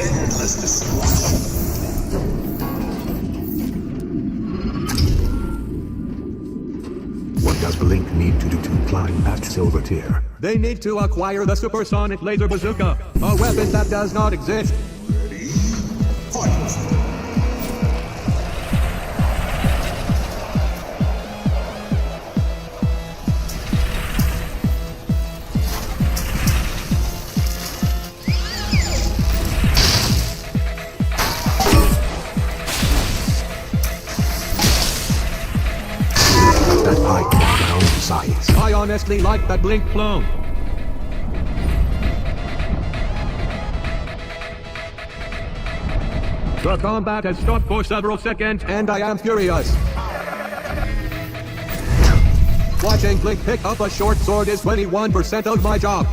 Endlessness. What does Blink need to do to climb past Silver Tier? They need to acquire the supersonic laser bazooka, a weapon that does not exist. Ready? Fight! That pipe down size. I honestly like that Blink clone. The combat has stopped for several seconds, and I am furious. Watching Blink pick up a short sword is 21% of my job.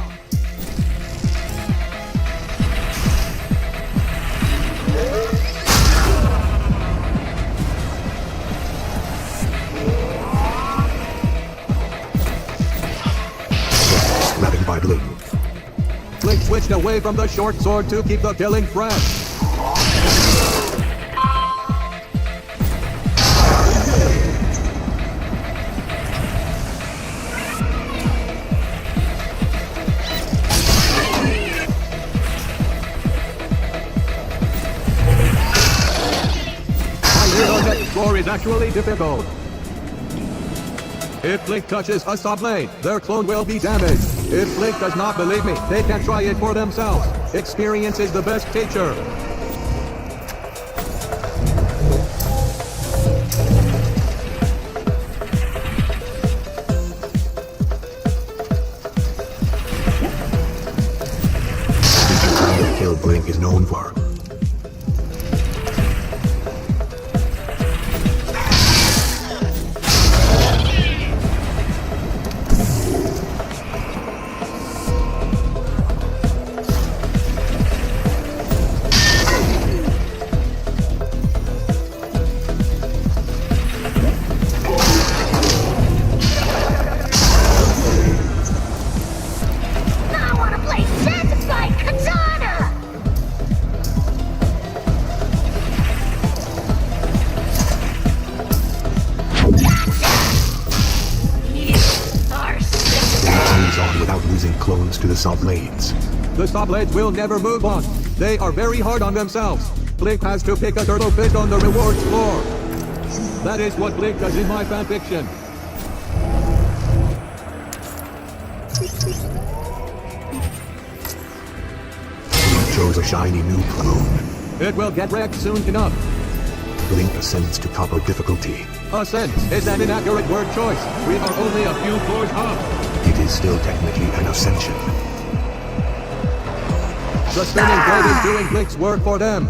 Grabbing by Blink. Blink switched away from the short sword to keep the killing fresh. That floor is actually difficult. If Blink touches a sub-blade, their clone will be damaged. If Blink does not believe me, they can try it for themselves. Experience is the best teacher. This is the kind of kill Blink is known for. Without losing clones to the sub-blades. The sub-blades will never move on. They are very hard on themselves. Blink has to pick a turtle fish on the rewards floor. That is what Blink does in my fanfiction. Blink chose a shiny new clone. It will get wrecked soon enough. Blink ascends to copper difficulty. Ascent is an inaccurate word choice. We are only a few floors up. It is still technically an ascension. The spinning blade is doing Blink's work for them.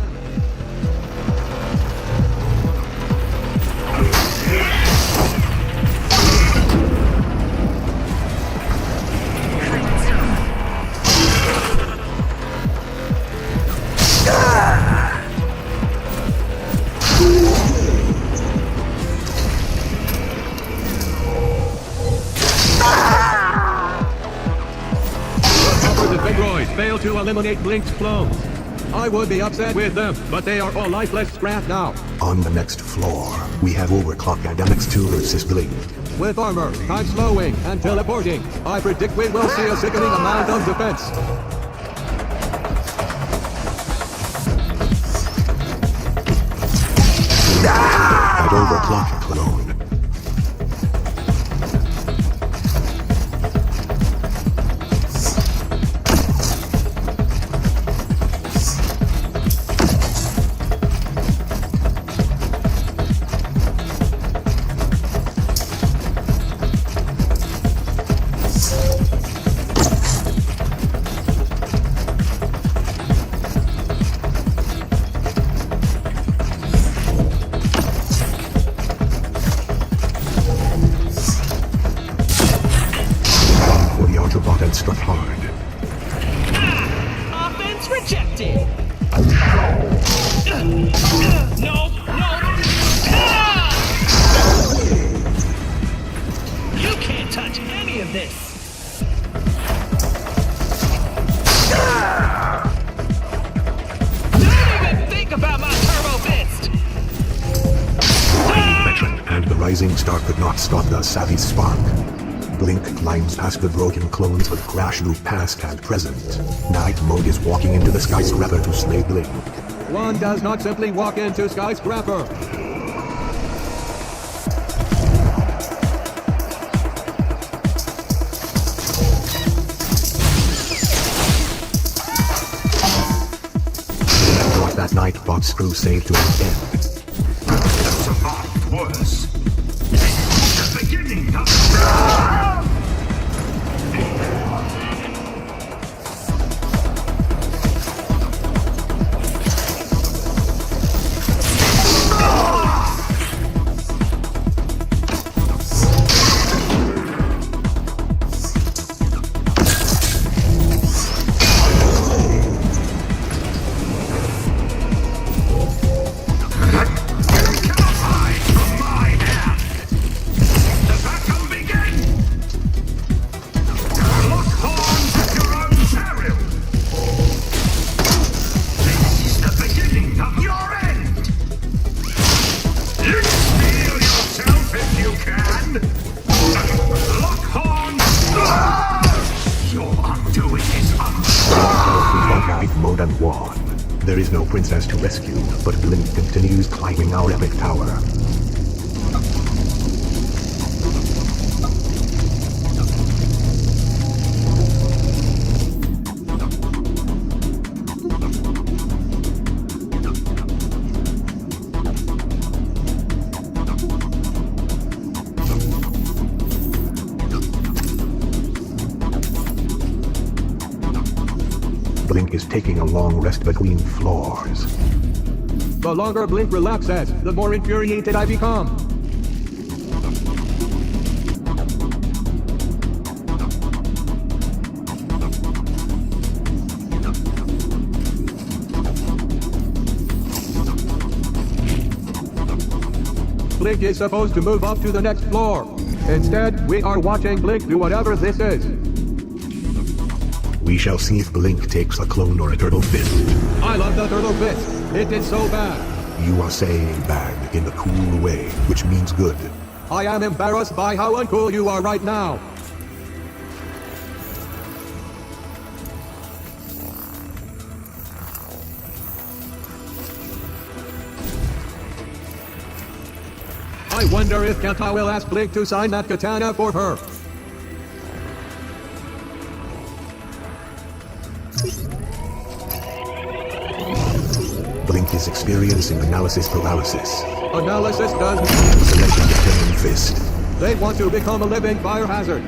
Fail to eliminate Blink's clones. I would be upset with them, but they are all lifeless scrap now. On the next floor, we have Overclock and MX2 versus Blink. With armor, time slowing, and teleporting, I predict we will see a sickening amount of defense. At Overclock clone. Struck hard. Offense rejected. No. You can't touch any of this. blazing star could not stop the savvy spark. Blink climbs past the broken clones with crash loop past and present. Night mode is walking into the skyscraper to slay Blink. One does not simply walk into skyscraper. Brought that Nightbot's crusade to an end. Survived worse. The beginning of Mode and won. There is no princess to rescue, but Blink continues climbing our epic tower. Blink is taking a long rest between floors. The longer Blink relaxes, the more infuriated I become. Blink is supposed to move up to the next floor. Instead, we are watching Blink do whatever this is. We shall see if Blink takes a clone or a turtle fist. I love the turtle fist. It did so bad. You are saying bad in the cool way, which means good. I am embarrassed by how uncool you are right now. I wonder if Kenta will ask Blink to sign that katana for her. Blink is experiencing analysis paralysis. Analysis does. Selecting the turn fist. They want to become a living fire hazard.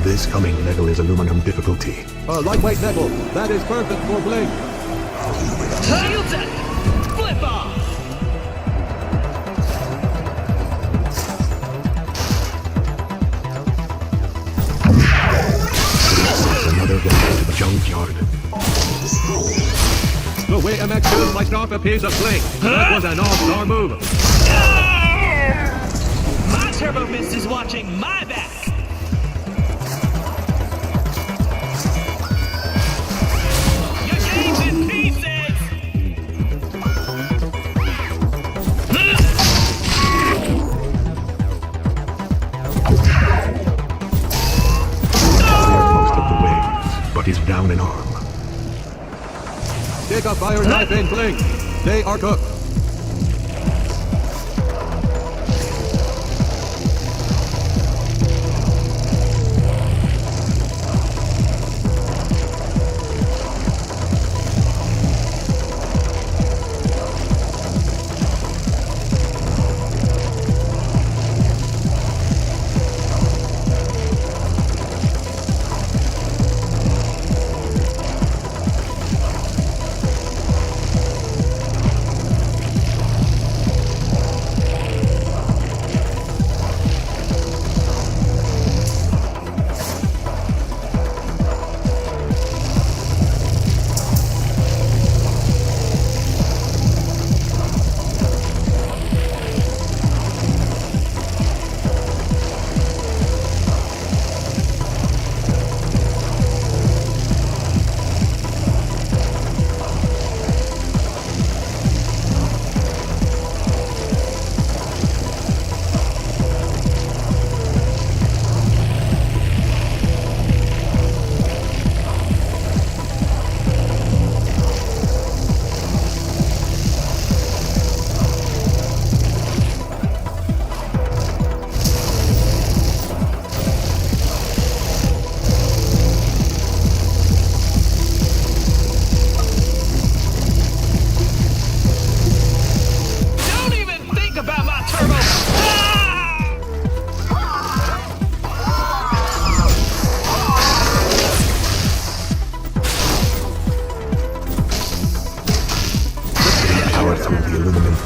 This coming level is aluminum difficulty. A lightweight metal. That is perfect for Blink. Hilton! Flip off! Another guy to the junkyard. The way MX2 sliced off a piece of Blink. That was an all-star move. My turbo fist is watching my back. Your game's in pieces. Most of the waves, but is down an arm. Take a fire knife in Blink. They are cooked.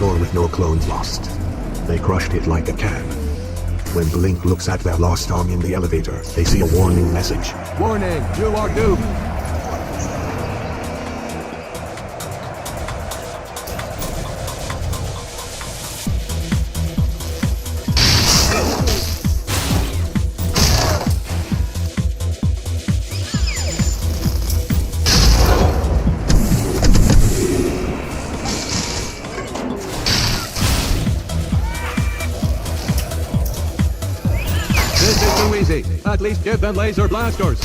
floor with no clones lost. They crushed it like a can. When Blink looks at their lost arm in the elevator, they see a warning message. Warning, you are doomed. This is too easy. At least give them laser blasters.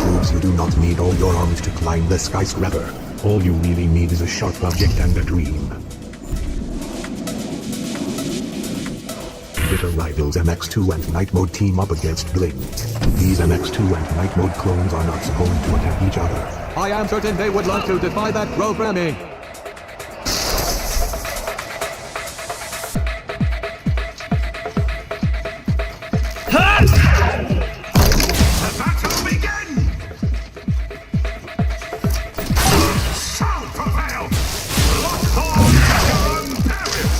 Proves you do not need all your arms to climb the skyscraper. All you really need is a sharp object and a dream. Bitter rivals MX2 and Night Mode team up against Blink. These MX2 and Night Mode clones are not supposed to attack each other. I am certain they would like to defy that programming. The battle begin! Shall prevail! Lock on Paris!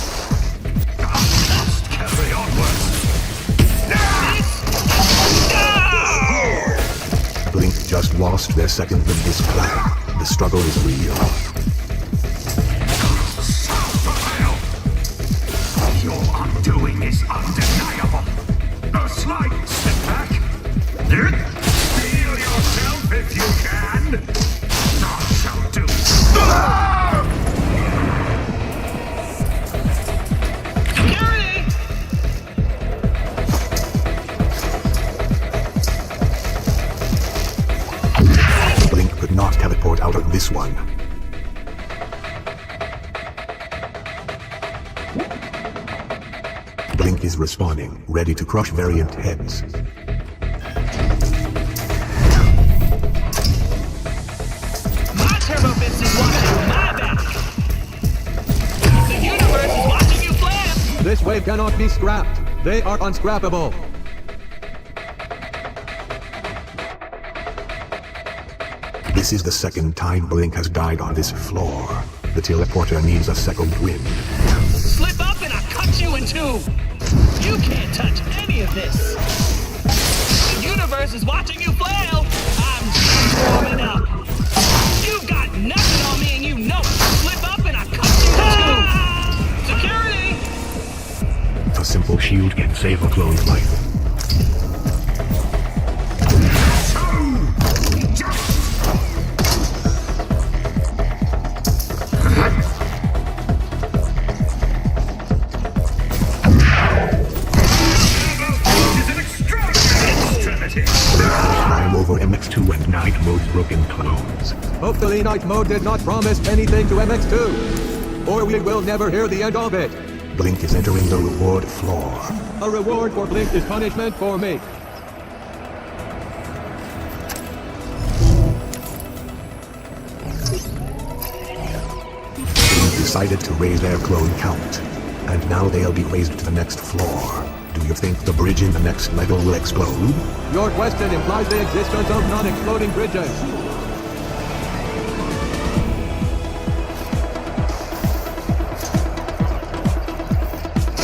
Must carry onwards! Blink just lost their second with this flag. The struggle is real. Shall prevail! Your undoing is undeniable! A slight setback! Feel yourself if you can! None shall do! Security! Blink could not teleport out of this one. Blink is respawning, ready to crush variant heads. My turbo fist is watching my back. The universe is watching you flam. This wave cannot be scrapped. They are unscrappable. This is the second time Blink has died on this floor. The teleporter needs a second wind. Slip up and I cut you in two. You can't touch any of this. The universe is watching you flail. I'm just warming up. You got nothing on me and you know it. Slip up and I cut you in two. Security! A simple shield can save a clone's life. Is an extravagant extremity! Climb over MX2 and Night Mode's broken clones. Hopefully Night Mode did not promise anything to MX2. Or we will never hear the end of it. Blink is entering the reward floor. A reward for Blink is punishment for me. Blink decided to raise their clone count. And now they'll be raised to the next floor. Do you think the bridge in the next level will explode? Your question implies the existence of non-exploding bridges.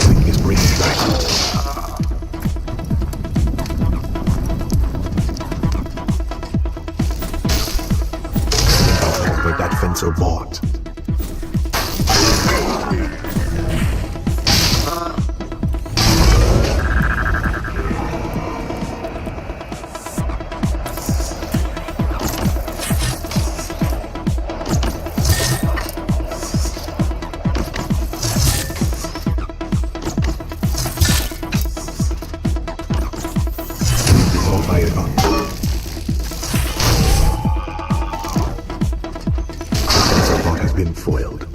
Blink is bringing back. But that fencer bought. All fired up. The fencer bot has been foiled.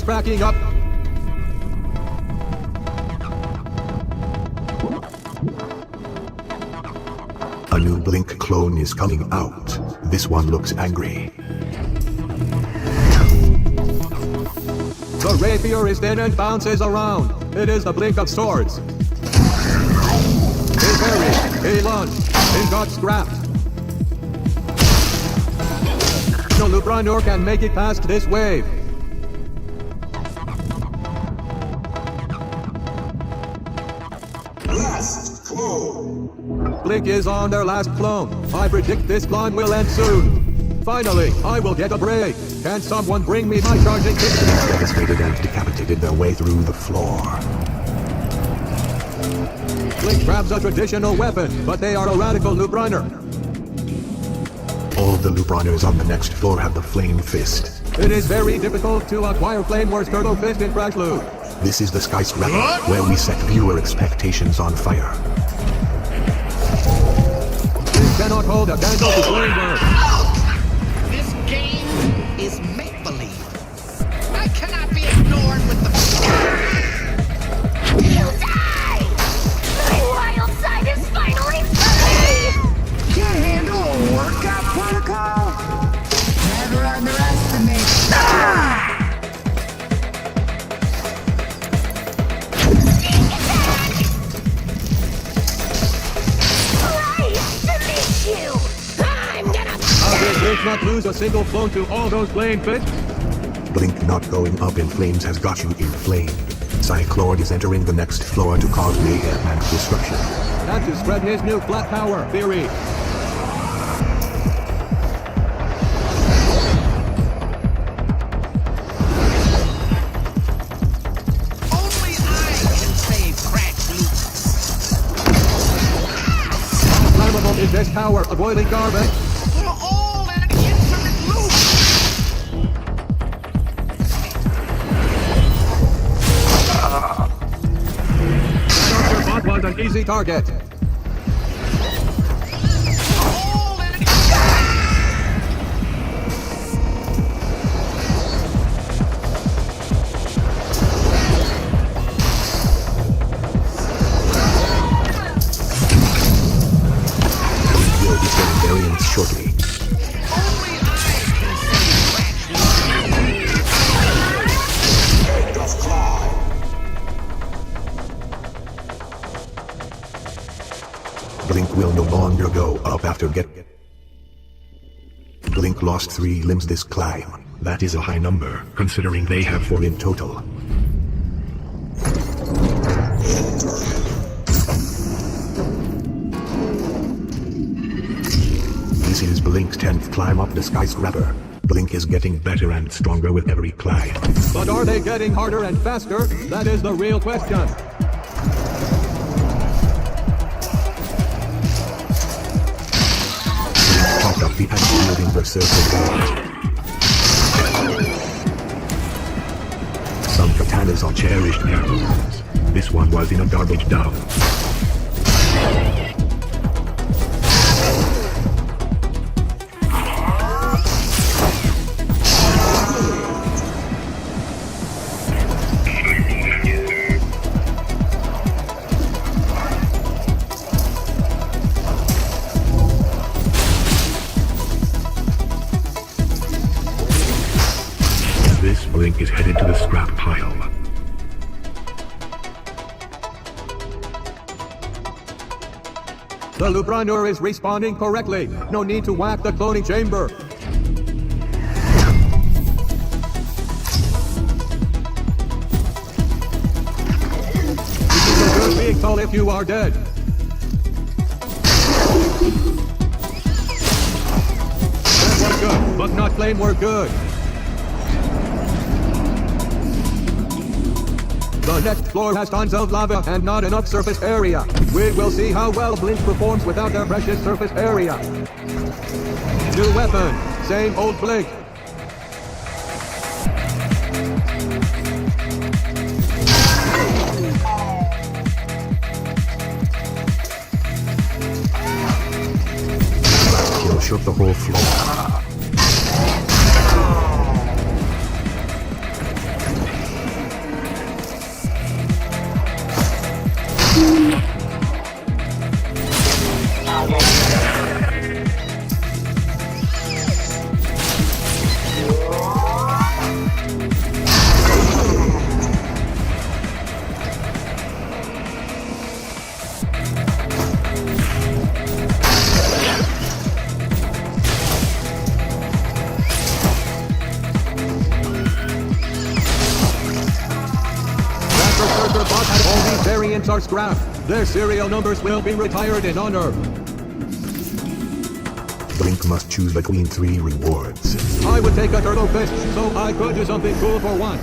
is cracking up. A new Blink clone is coming out. This one looks angry. The rapier is thin and bounces around. It is the Blink of swords. He parried, he lunged, he got scrapped. No Lupranor can make it past this wave. Last clone. Blink is on their last clone. I predict this clone will end soon. Finally, I will get a break. Can someone bring me my charging kit? Devastated and decapitated their way through the floor. Blink grabs a traditional weapon, but they are a radical Lupranor. All the Lupranors on the next floor have the Flame Fist. It is very difficult to acquire Flame Wars Turtle Fist in Crash Loop. This is the skyscraper where we set viewer expectations on fire. Blink cannot hold a candle to Flame Wars. This game is make-believe. I cannot be ignored with the... You'll die! My wild side is finally free! Can't handle a workout protocol? Never underestimate. Nice to meet you! I'm gonna... How did Blink not lose a single clone to all those Flame Fists? Blink not going up in flames has got you inflamed. Cyclord is entering the next floor to cause mayhem and destruction. And to spread his new flat power theory. Only I can save Crash Loop. Flammable is this power, avoiding garbage. We're all in an infinite loop. Dr. Bot was an easy target. All in an... Will be getting variants shortly. Only I can save Crash Loop. Of claw. Blink will no longer go up after Blink lost 3 limbs this climb. That is a high number, considering they have 4 in total. This is Blink's 10th climb up the skyscraper. Blink is getting better and stronger with every climb. But are they getting harder and faster? That is the real question. Popped up the shielding berserker guard. Some katanas are cherished heirlooms. This one was in a garbage dump. This Blink is headed to the scrap pile. The Lupranor is responding correctly. No need to whack the cloning chamber. This is a good vehicle if you are dead. That was good, but not flame were good. The next floor has tons of lava and not enough surface area. We will see how well Blink performs without their precious surface area. New weapon, same old Blink. Kill shook the whole floor. All these variants are scrapped. Their serial numbers will be retired in honor. Blink must choose between 3 rewards. I would take a turtle fist, so I could do something cool for once.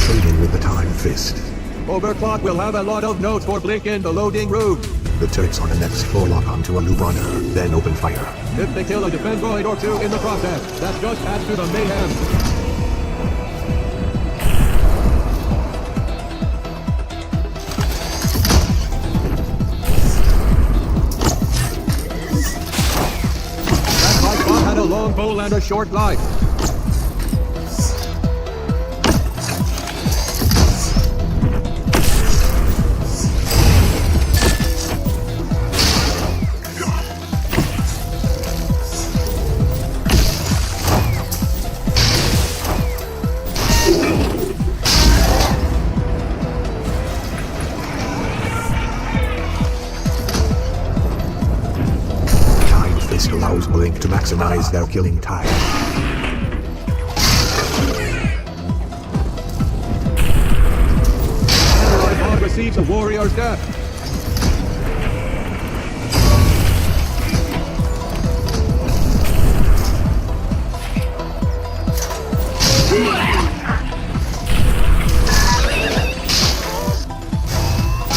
Trading with the time fist. Overclock will have a lot of notes for Blink in the loading room. The turrets on the next floor lock onto a loop runner, then open fire. If they kill a defendroid or 2 in the process, that just adds to the mayhem. That light bomb had a long bowl and a short life. Allows Blink to maximize their killing time. Samurai Bond receives a warrior's death.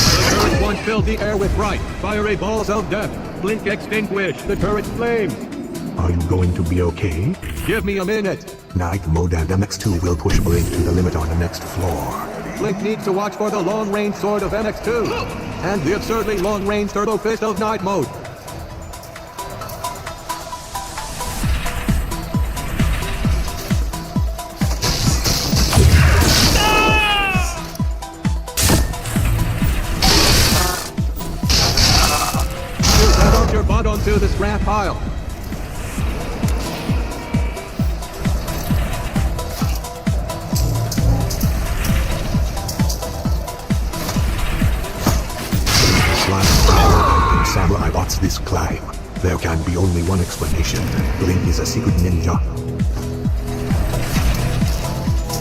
The turret once filled the air with bright, fiery balls of death. Blink extinguish the turret's flames. Are you going to be okay? Give me a minute. Night mode and MX2 will push Blink to the limit on the next floor. Blink needs to watch for the long-range sword of MX2 and the absurdly long-range turtle fist of night mode. Your butt onto the scrap pile. Slime Samurai bots this climb. There can be only one explanation. Blink is a secret ninja.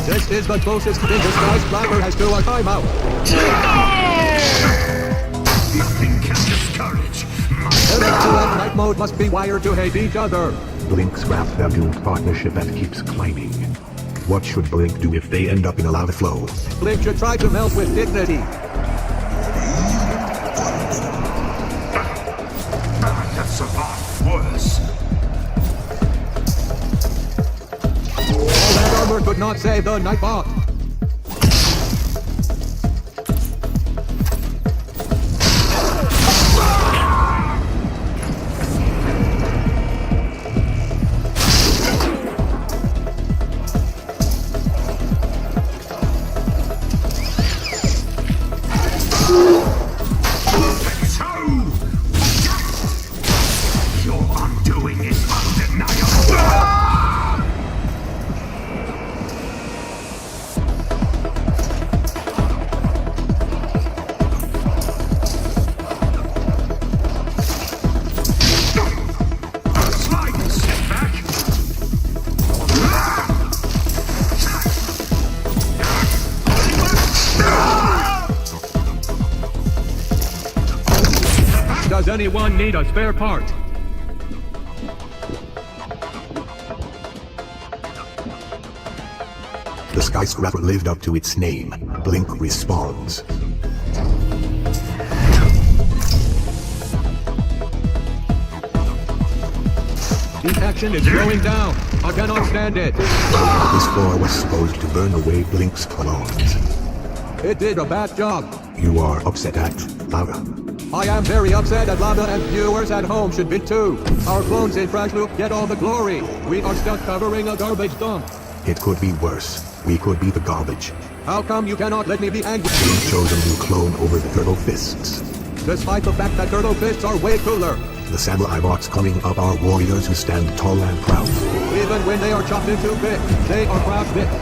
This is the closest thing this guy's flapper has to a timeout. Nothing can discourage MX2 and night mode must be wired to hate each other. Blink scrapped their doomed partnership and keeps climbing. What should Blink do if they end up in a lava flow? Blink should try to melt with dignity. I have survived worse. All that armor could not save the Nightbot. Your undoing is undeniable. Slide, step back. Does anyone need a spare part? The skyscraper lived up to its name. Blink respawns. The action is slowing down. I cannot stand it. This floor was supposed to burn away Blink's clones. It did a bad job. You are upset at lava. I am very upset at Lava, and viewers at home should be too. Our clones in Crash Loop get all the glory. We are stuck covering a garbage dump. It could be worse. We could be the garbage. How come you cannot let me be angry? Blink chose a new clone over the Turtle Fists. Despite the fact that turtle fists are way cooler. The samurai bots coming up are warriors who stand tall and proud. Even when they are chopped into bits, they are proud bits.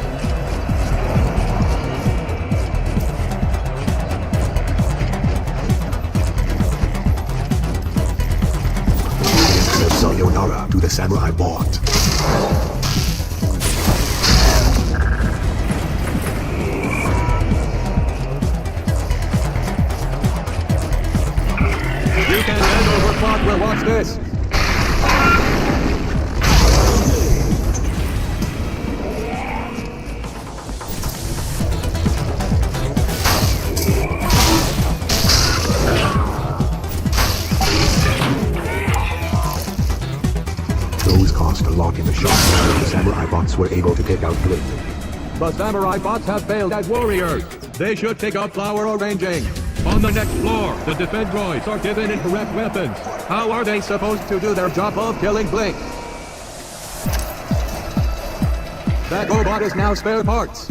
Sayonara to the samurai bot. You can hand over plot. We'll watch this. Those cost a lot in the shop. The samurai bots were able to take out Blink. The samurai bots have failed as warriors. They should take up flower arranging. On the next floor, the defense droids are given incorrect weapons. How are they supposed to do their job of killing Blink? That robot is now spare parts.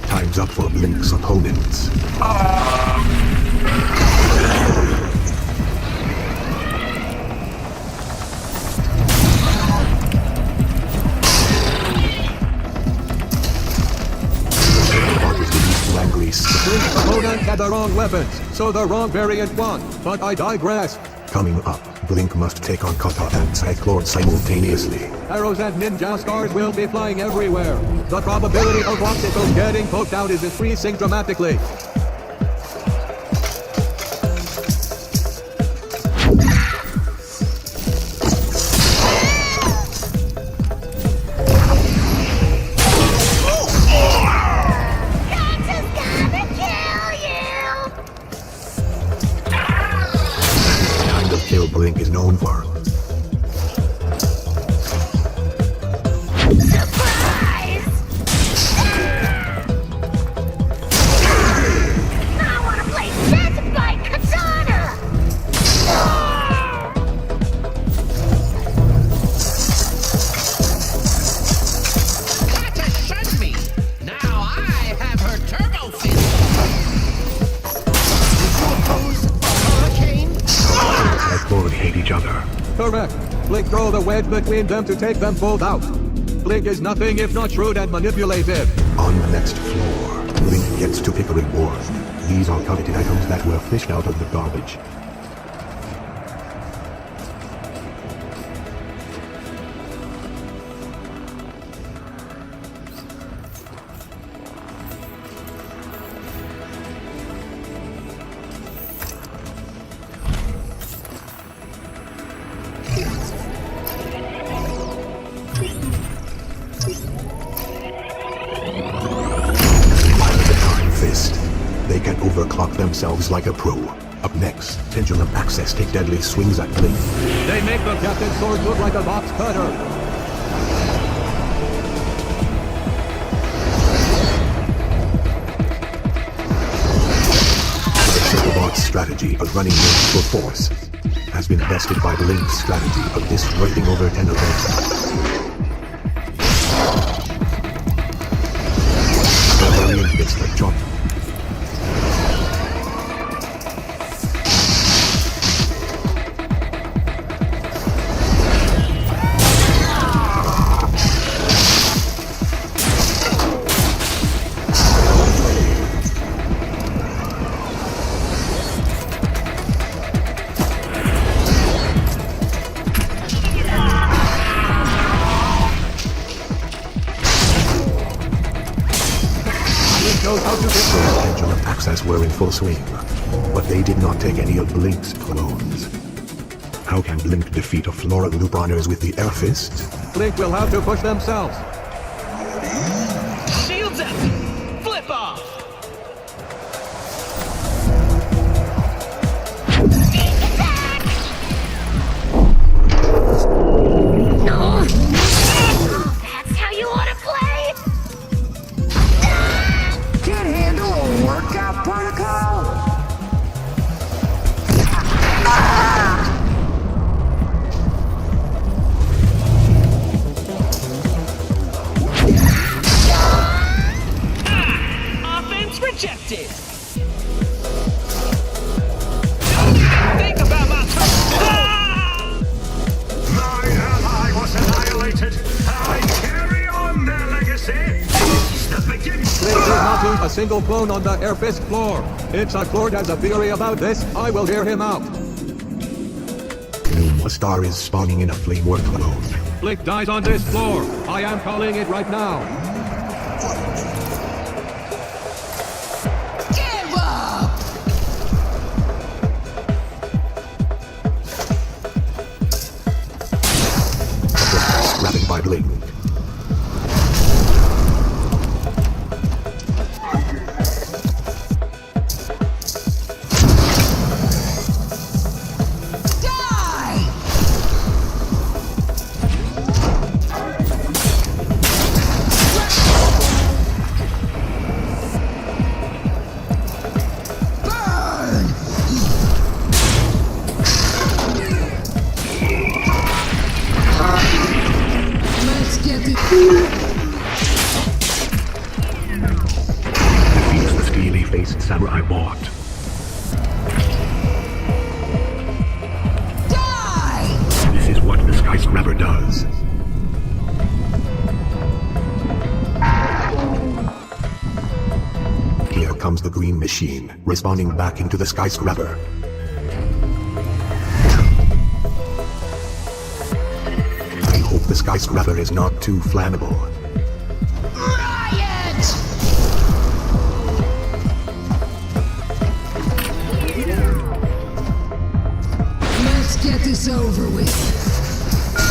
Time's up for Blink's opponents. Blink's opponent had the wrong weapons, so the wrong variant won. But I digress. Coming up, Blink must take on Kata and Cyclone simultaneously. Arrows and ninja stars will be flying everywhere. The probability of obstacles getting poked out is increasing dramatically. Kill Blink is known for. Surprise! I want to play Death by Katana! Kata shunned me. Now I have her turbo fist. Did you oppose a hurricane? Cyclone hate each other. Correct. Blink throw the wedge between them to take them both out. Blink is nothing if not shrewd and manipulative. On the next floor, Blink gets to pick a reward. These are coveted items that were fished out of the garbage. Fist. They can overclock themselves like a pro. Up next, Pendulum Access take deadly swings at Blink. They make the captain's sword look like a box cutter. The bot's strategy of running Blink full force has been bested by Blink's strategy of disrupting over 10 events. The variant gets the job. Knows how to get Pendulum Access were in full swing, but they did not take any of Blink's clones. How can Blink defeat a floor of loop runners with the Air Fist? Blink will have to push themselves. Shields up! Flip off! That's how you want to play? Can't handle a workout protocol? single clone on the Air Fist floor. If Cyclord has a theory about this, I will hear him out. A star is spawning in a flame war clone. Blink dies on this floor. I am calling it right now. Give up! Grabbing by Blink. Die! Burn! Let's get it. Defeats the steely-faced samurai bot. Die! This is what the skyscraper does. Here comes the green machine, respawning back into the skyscraper. I hope the skyscraper is not too flammable. Riot! Let's get this over with.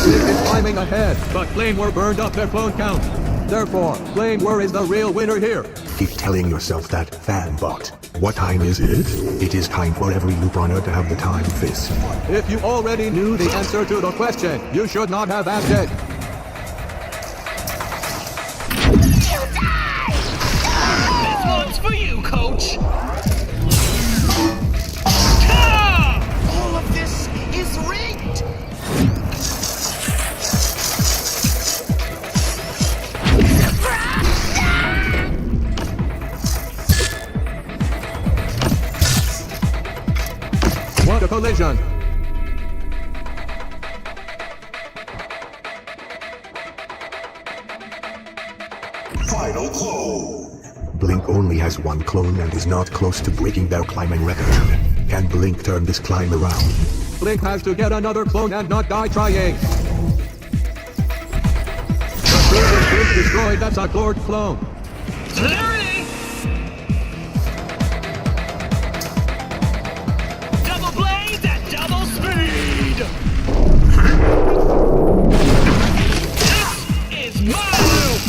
Blink is climbing ahead, but Flame War burned up their clone count. Therefore, Flame War is the real winner here. Keep telling yourself that, fanbot. What time is it? It is time for every Looprunner to have the time fist. If you already knew the answer to the question, you should not have asked it. This one's for you, Coach. Ah! All of this is rigged. What a collision! Final clone. Blink only has one clone and is not close to breaking their climbing record. Can Blink turn this climb around? Blink has to get another clone and not die trying. The previous Blink destroyed that Cyclord clone. Clarity! Double blades at double speed! This is my move!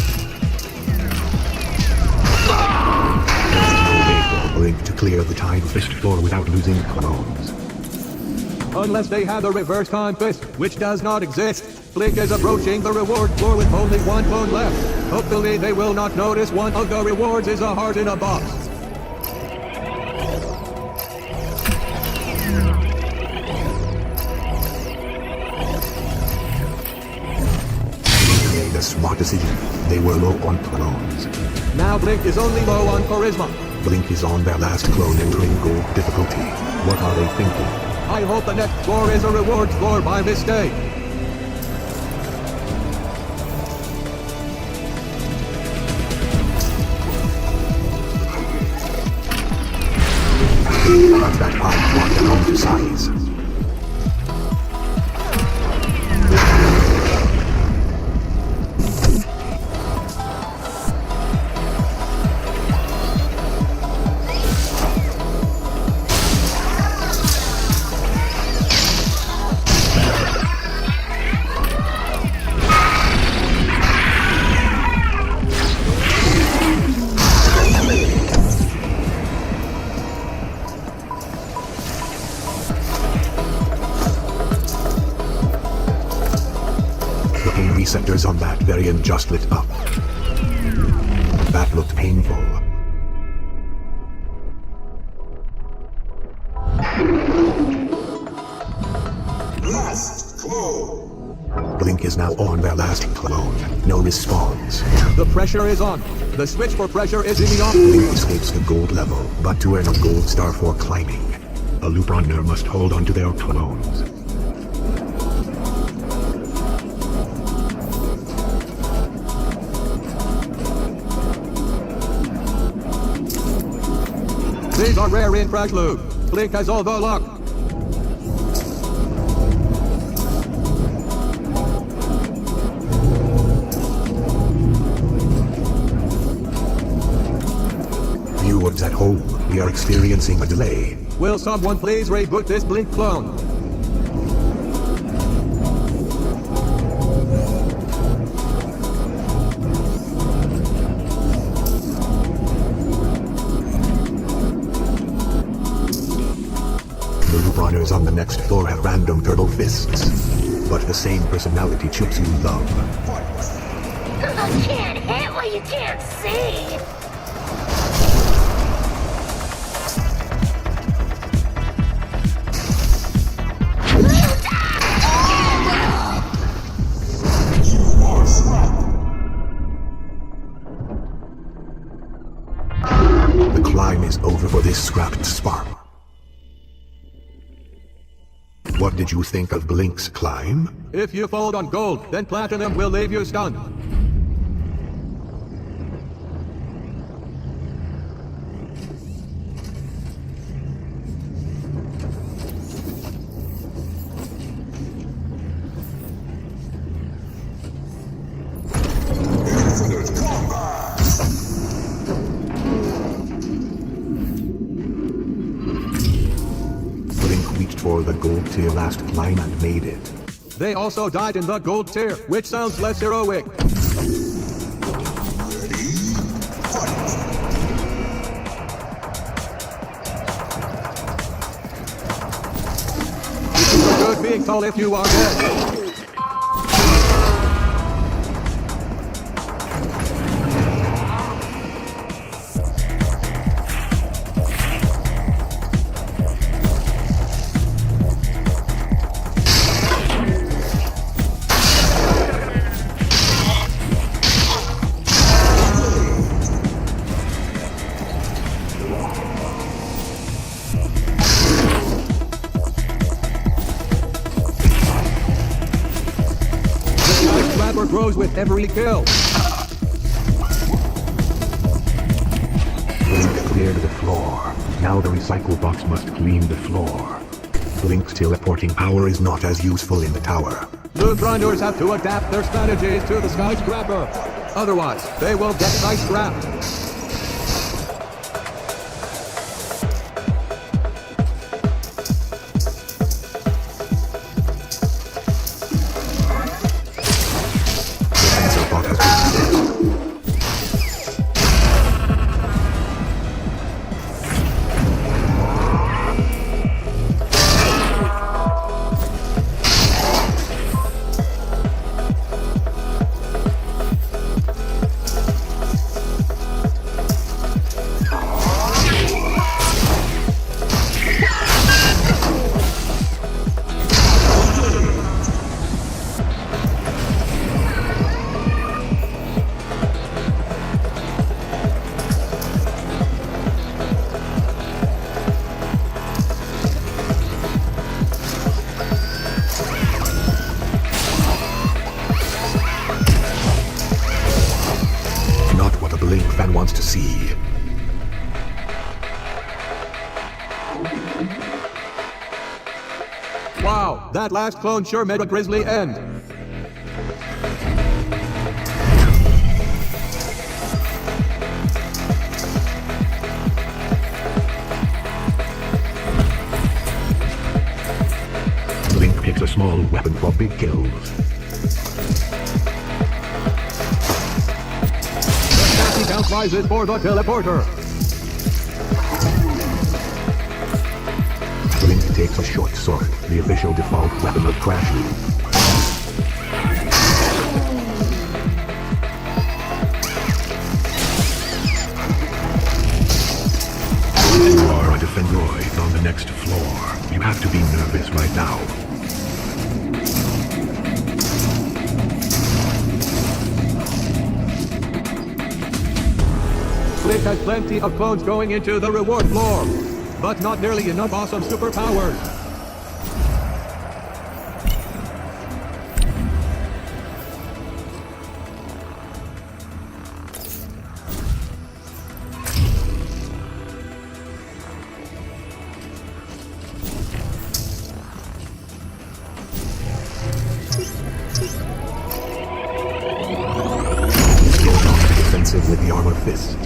Blink to clear the time fist floor without losing clones. Unless they have a reverse time fist, which does not exist. Blink is approaching the reward floor with only one clone left. Hopefully they will not notice one of the rewards is a heart in a box. They made a smart decision. They were low on clones. Now Blink is only low on charisma. Blink is on their last clone entering gold difficulty. What are they thinking? I hope the next floor is a rewards floor by mistake. That pipe brought them home to size. Receptors on that variant just lit up. That looked painful. Last clone. Blink is now on their last clone. No response. The pressure is on. The switch for pressure is in the off. Blink escapes the gold level, but to earn a gold star for climbing, a Looprunner must hold onto their clones. are rare in Crash Loop. Blink has all the luck. Viewers at home, we are experiencing a delay. Will someone please reboot this Blink clone? The loop runners on the next floor have random turtle fists, but the same personality chips you love. Can't hit what you can't see. You are scrapped. The climb is over for this scrapped spark. What did you think of Blink's climb? If you fold on gold, then platinum will leave you stunned. Infinite combat. Blink reached for the gold tier last climb and made it. They also died in the gold tier, which sounds less heroic. It is no good being tall if you are dead. Grabber grows with every kill. Blink cleared the floor. Now the recycle box must clean the floor. Blink's teleporting power is not as useful in the tower. Loop runners have to adapt their strategies to the skyscraper. Otherwise, they will get skyscrapped. The bot has been set. Not what a Blink fan wants to see. Wow, that last clone sure made a grisly end. Blink picks a small weapon for big kills. The count rises for the teleporter. Blink takes a short sword, the official default weapon of Crash Loop. You are a defendroid on the next floor. You have to be nervous right now. Blink has plenty of clones going into the reward floor, but not nearly enough awesome superpowers. aggressive with the armor fist.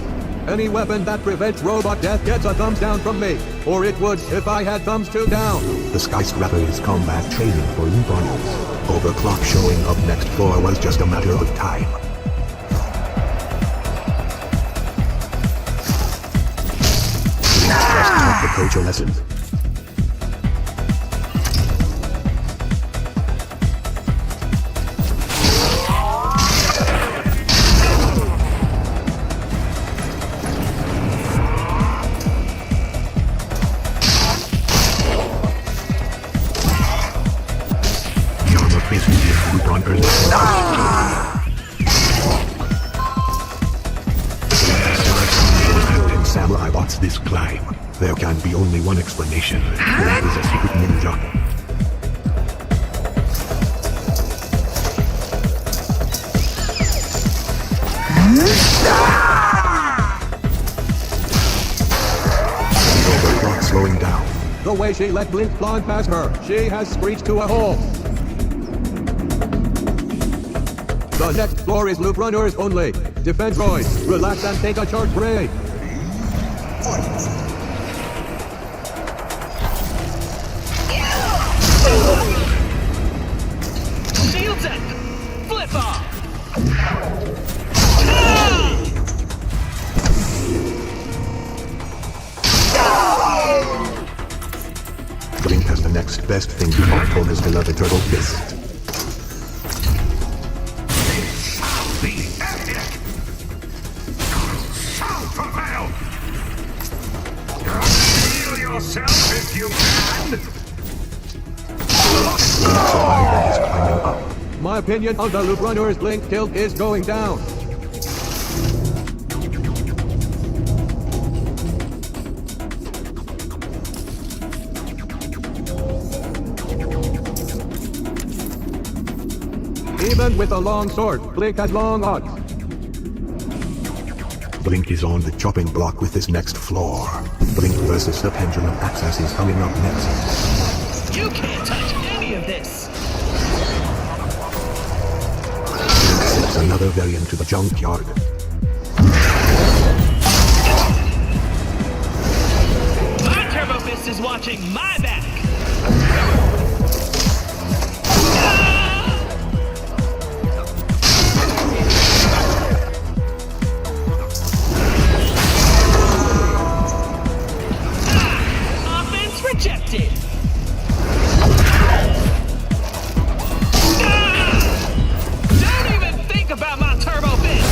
Any weapon that prevents robot death gets a thumbs down from me. Or it would if I had thumbs two down. The skyscraper is combat training for loop runners. Overclock showing up next floor was just a matter of time. Just taught the coach a lesson. Samurai bots this climb. There can be only one explanation. That is a secret ninja. Overclock slowing down. The way she let Blink fly past her, she has screeched to a halt. The next floor is loop runners only. Defense droids, relax and take a short break. Shields up! Flip off! Blink has the next best thing to offer his beloved turtle fist. Yourself if you can! Blink's survivor is climbing up. My opinion of the loop runners Blink killed is going down. Even with a long sword, Blink has long odds. Blink is on the chopping block with this next floor. Blink versus the pendulum access is coming up next. You can't touch any of this! Blink sends another variant to the junkyard. My Turbo Fist is watching my back! Offense rejected! Don't even think about my Turbo Fist!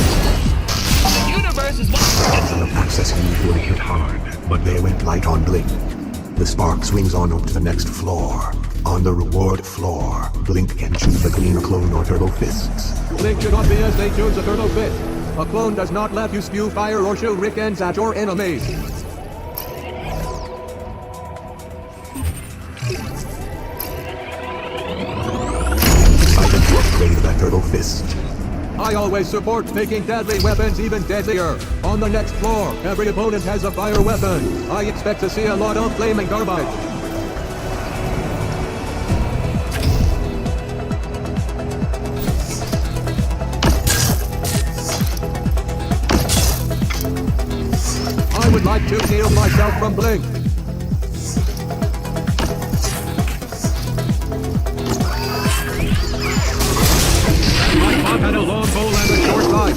The universe is watching. Pendulum access usually hit hard, but they went light on Blink. The spark swings on up to the next floor. On the reward floor, Blink can choose between a clone or turtle fists. Blink should not be as they choose a turtle fist. A clone does not let you spew fire or shoot rickens at your enemies. Decided to upgrade that turtle fist. I always support making deadly weapons even deadlier. On the next floor, every opponent has a fire weapon. I expect to see a lot of flaming garbage. I would like to shield myself from Blink. My bot had a long bow and a short knife.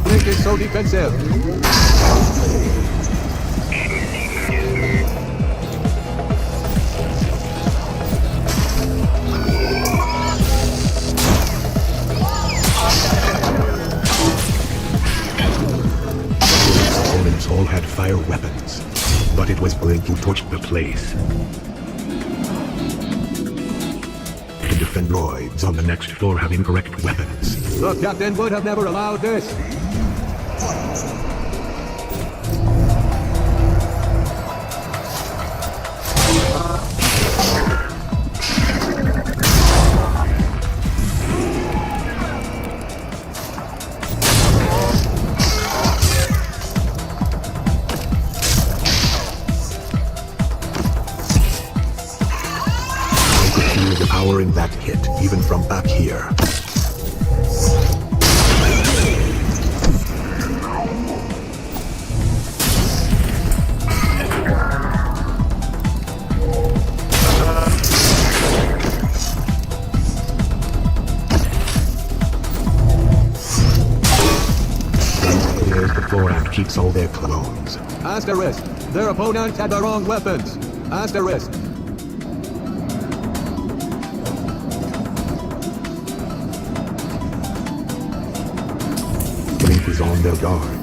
Blink is so defensive. Opponents all had fire weapons, but it was Blink who torched the place. The defend droids on the next floor have incorrect weapons. The captain would have never allowed this. power in that hit, even from back here. Clears the floor and keeps all their clones. Asterisk. Their opponent had the wrong weapons. Asterisk. Blink is on their guard.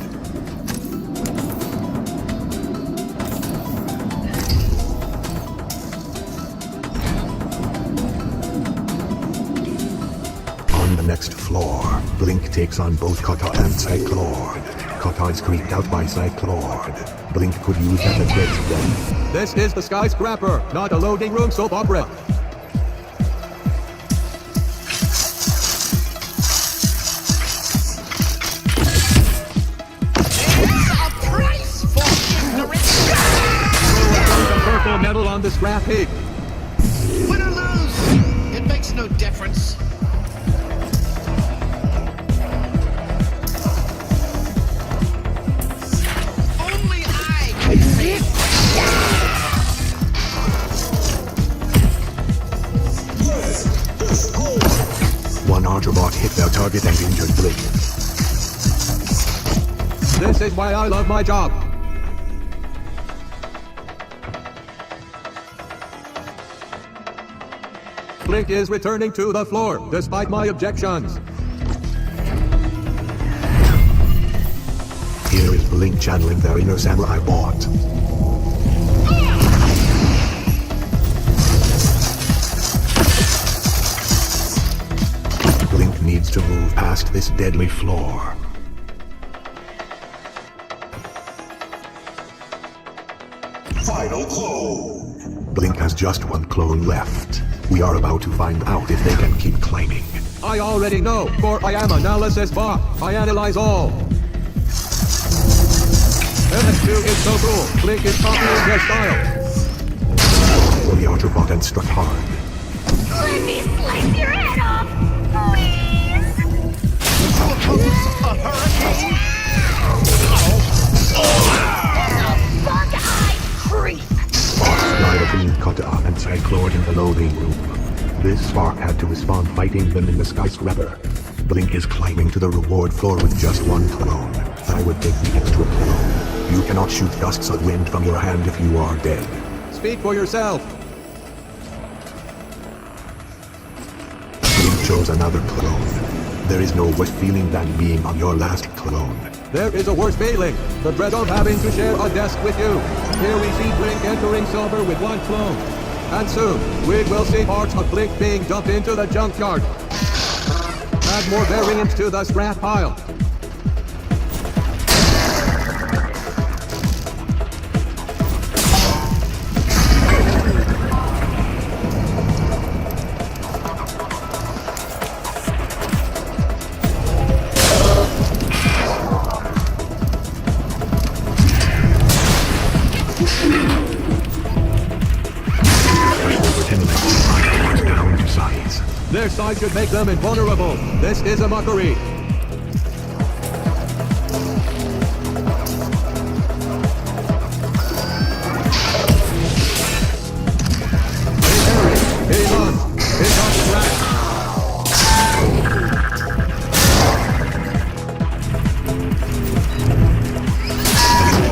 On the next floor, Blink takes on both Kata and Cyclord. Kata is creeped out by Cyclord. Blink could use that against them. This is the skyscraper, not a loading room soap opera. There's a price for ignorance. The purple metal on the scrap heap. Win or lose, it makes no difference. Only I can save. One Arterbot hit their target and injured Blink. This is why I love my job. Blink is returning to the floor, despite my objections. Here is Blink channeling their inner samurai bot. Blink needs to move past this deadly floor. Final clone. Blink has just one clone left. We are about to find out if they can keep climbing. I already know, for I am analysis bot. I analyze all. MS2 is so cool. Blink is copying their style. The Arterbot and struck hard. Let me slice your head off, please. A hurricane? Bug-eyed creep. Sparks fly between Kata and Cyclord in the loading room. This spark had to respond fighting them in the skyscraper. Blink is climbing to the reward floor with just one clone. I would take the extra clone. You cannot shoot gusts of wind from your hand if you are dead. Speak for yourself. Blink chose another clone. There is no worse feeling than being on your last clone. There is a worse feeling. The dread of having to share a desk with you. Here we see Blink entering silver with one clone. And soon, we will see parts of Blink being dumped into the junkyard. Add more variants to the scrap pile. Down to size. Their size should make them invulnerable. This is a mockery. Hey, Lon. It's on track.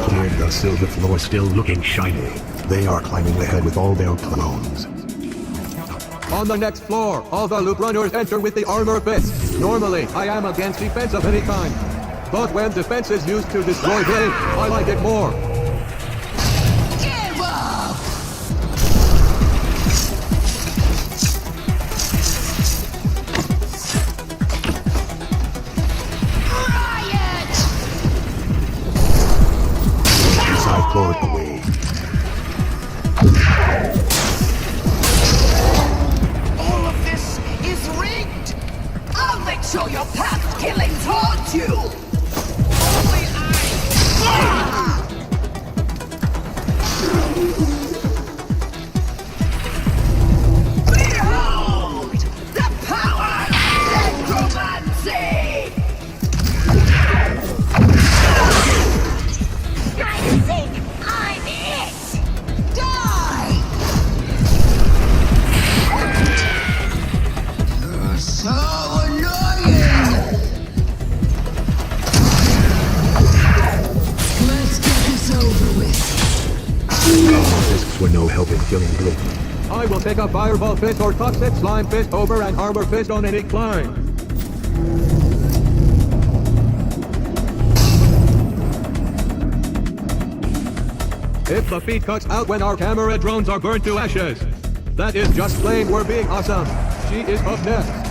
Cleared the silver floor still looking shiny. They are climbing ahead with all their clones. On the next floor, all the loop runners enter with the armor bits. Normally, I am against defense of any kind. But when defense is used to destroy Blink, I like it more. Give up! Riot! Cyclord away. All of this is rigged. I'll make sure your past killings haunt you! Only I. killing Blink. I will take a fireball fist or toxic slime fist over an armor fist on any climb. If the feed cuts out when our camera drones are burned to ashes, that is just plain we're being awesome. She is up next.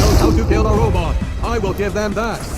Knows how to kill a robot. I will give them that.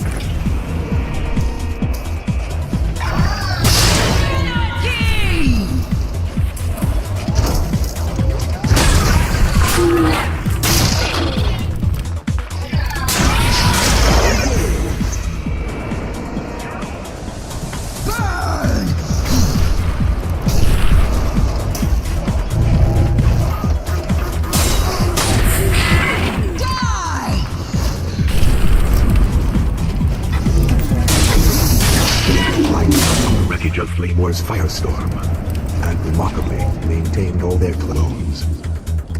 Of Flame War's firestorm, and remarkably maintained all their clones.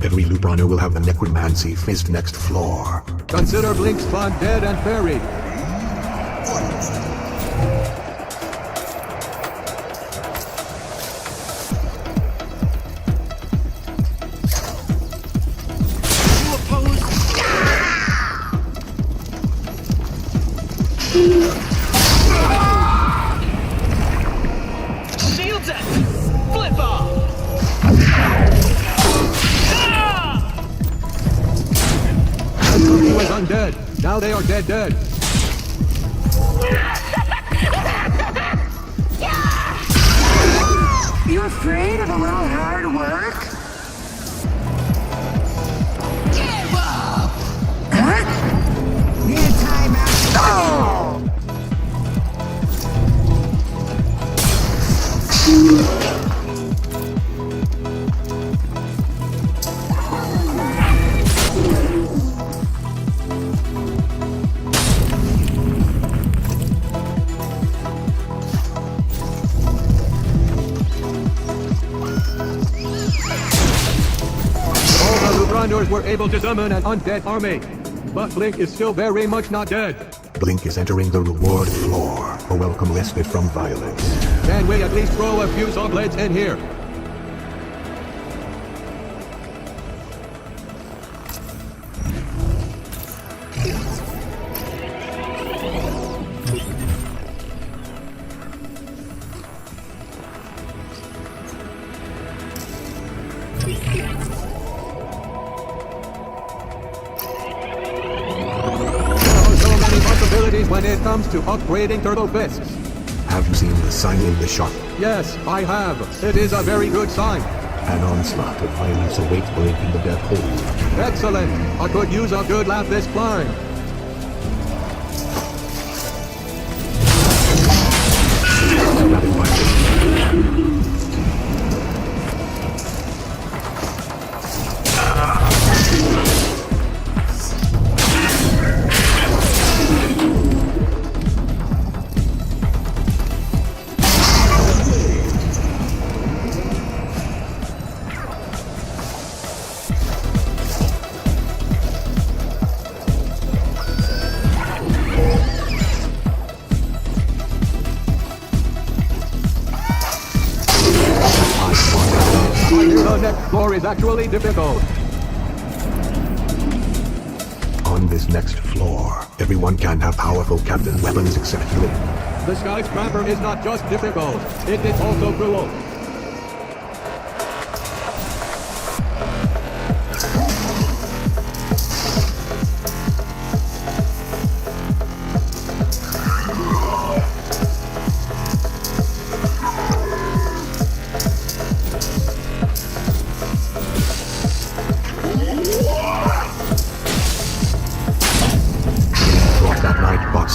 Every loop runner will have the necromancy fist next floor. Consider Blink's spawn dead and buried. You oppose? Shields up! Flip off! Ah! He was undead. Now they are dead. You afraid of a little hard work? Give up! Huh? Need a timeout? Oh! Were able to summon an undead army, but Blink is still very much not dead. Blink is entering the reward floor, a welcome respite from violence. Can we at least throw a few saw blades in here? When it comes to upgrading turtle fists. Have you seen the sign in the shop? Yes, I have. It is a very good sign. An onslaught of violence awaits Blink in the death hole. Excellent. I could use a good laugh this climb. Surrounded by Blink. The next floor is actually difficult. On this next floor, everyone can have powerful captain weapons except Blink. The skyscraper is not just difficult, it is also cruel.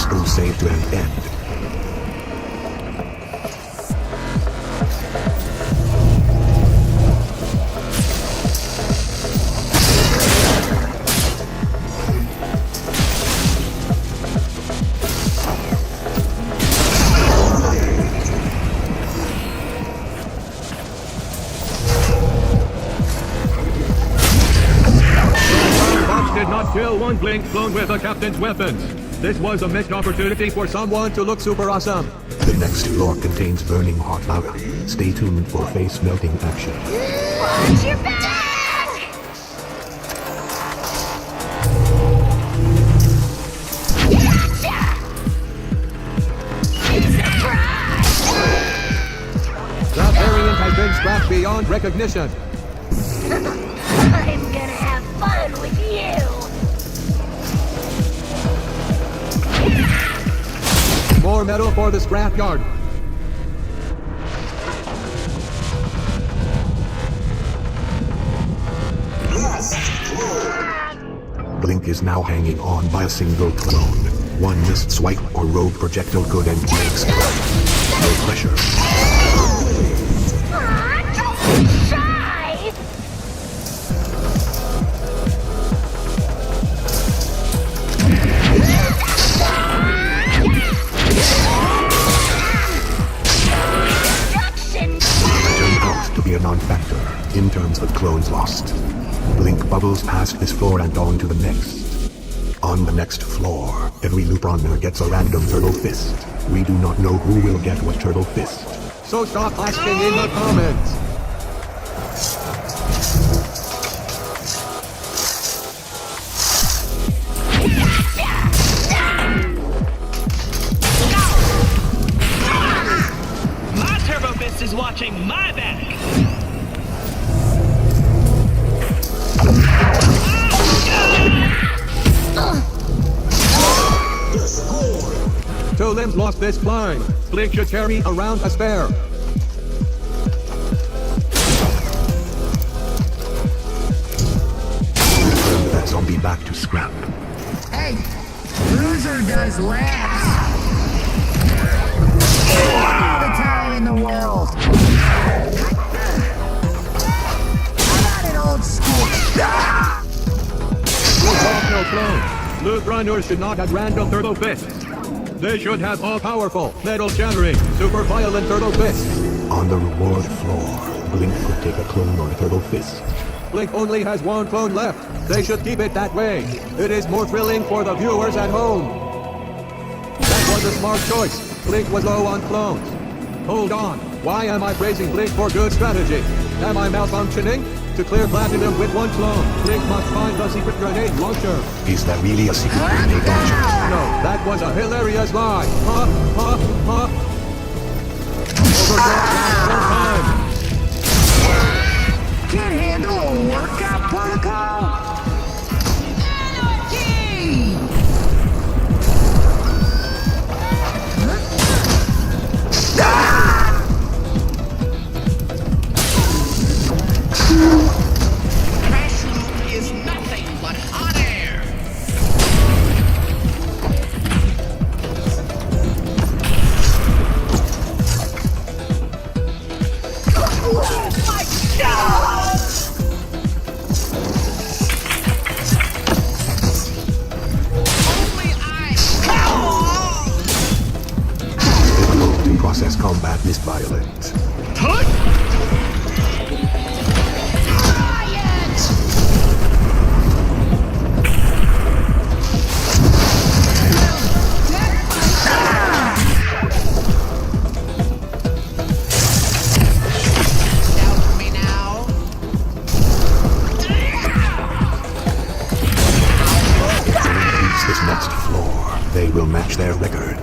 Crusade to an end. Just kill one Blink clone with the captain's weapons. This was a missed opportunity for someone to look super awesome. The next floor contains burning hot lava. Stay tuned for face melting action. Watch your back! That variant has been scrapped beyond recognition. I'm gonna have fun with you! More metal for the scrapyard. Last blow. Blink is now hanging on by a single clone. One missed swipe or rogue projectile could end Blink's run. No pressure. Aw, don't be shy! Destruction! Turned out to be a non-factor in terms of clones lost. Blink bubbles past this floor and on to the next. On the next floor, every loop runner gets a random turtle fist. We do not know who will get what turtle fist. So stop asking in the comments. My Turbo Fist is watching my back. Two limbs lost this climb. Blink should carry around a spare. Turn that zombie back to scrap. Hey, loser does last. All the time in the world. I'm not an old school. No clone. Loop runners should not have random turtle fists. They should have all-powerful, metal-shattering, super-violent turtle fists. On the reward floor, Blink could take a clone or a turtle fist. Blink only has one clone left. They should keep it that way. It is more thrilling for the viewers at home. That was a smart choice. Blink was low on clones. Hold on. Why am I praising Blink for good strategy? Am I malfunctioning? To clear platinum with one clone, Blink must find the secret grenade launcher. Is that really a secret grenade launcher? No, that was a hilarious lie. Ha, ha, ha. Overdrive time. Can't handle a workout protocol? Anarchy! Crash loop is nothing but hot air. Only I. Difficult to process combat this violent. Doubt me now. Reach this next floor, they will match their record.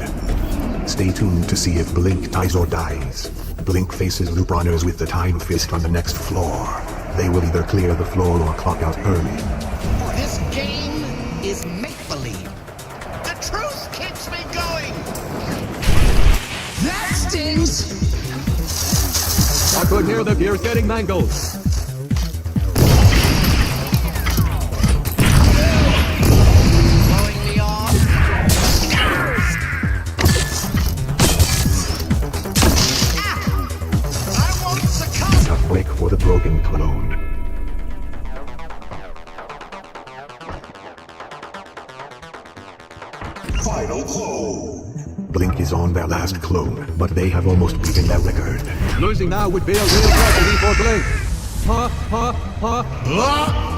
Stay tuned to see if Blink ties or dies. Blink faces loop runners with the time fist on the next floor. They will either clear the floor or clock out early. This game is make-believe. The truth keeps me going. That stings! I could hear the gears getting mangled. Blowing me off. I won't succumb. A break for the broken clone. Final clone. Blink is on their last clone, but they have almost beaten their record. Losing now would be a real tragedy for Blink. Ha, ha, ha, ha.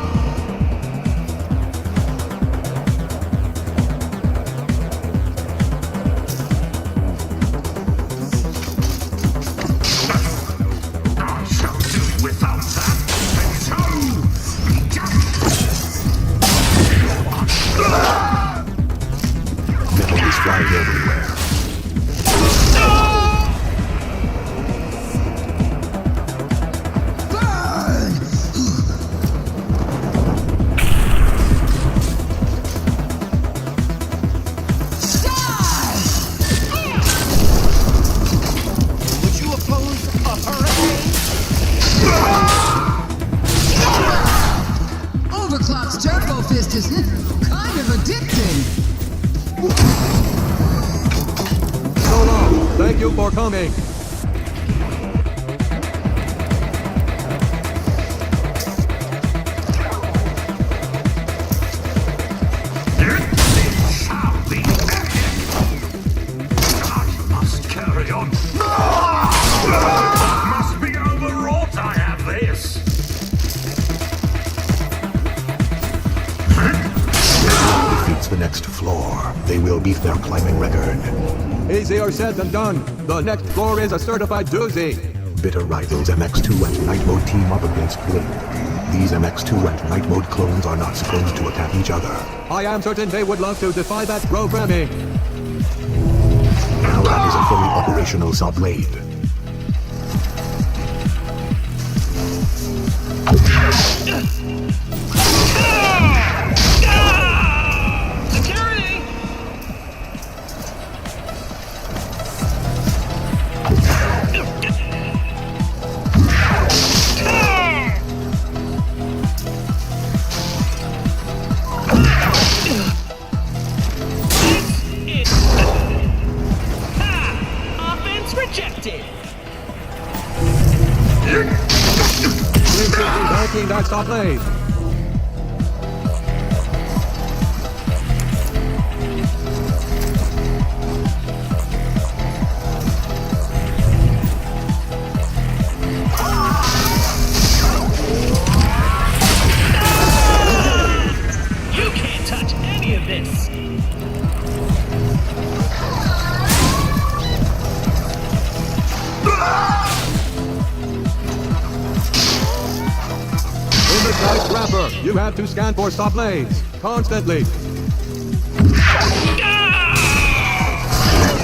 fist is kind of addicting. So long. Thank you for coming. Must carry on. Must be overwrought, I have this. Defeats the next floor. They will beat their climbing record. Easier said than done. The next floor is a certified doozy. Bitter rivals MX2 and Night Mode team up against Blink. These MX2 and Night Mode clones are not supposed to attack each other. I am certain they would love to defy that programming. Now that is a fully operational saw blade. Security! Offense rejected! Blink should be backing that stop blade. You can't touch any of this! In the skyscraper, you have to scan for stop blades. Constantly.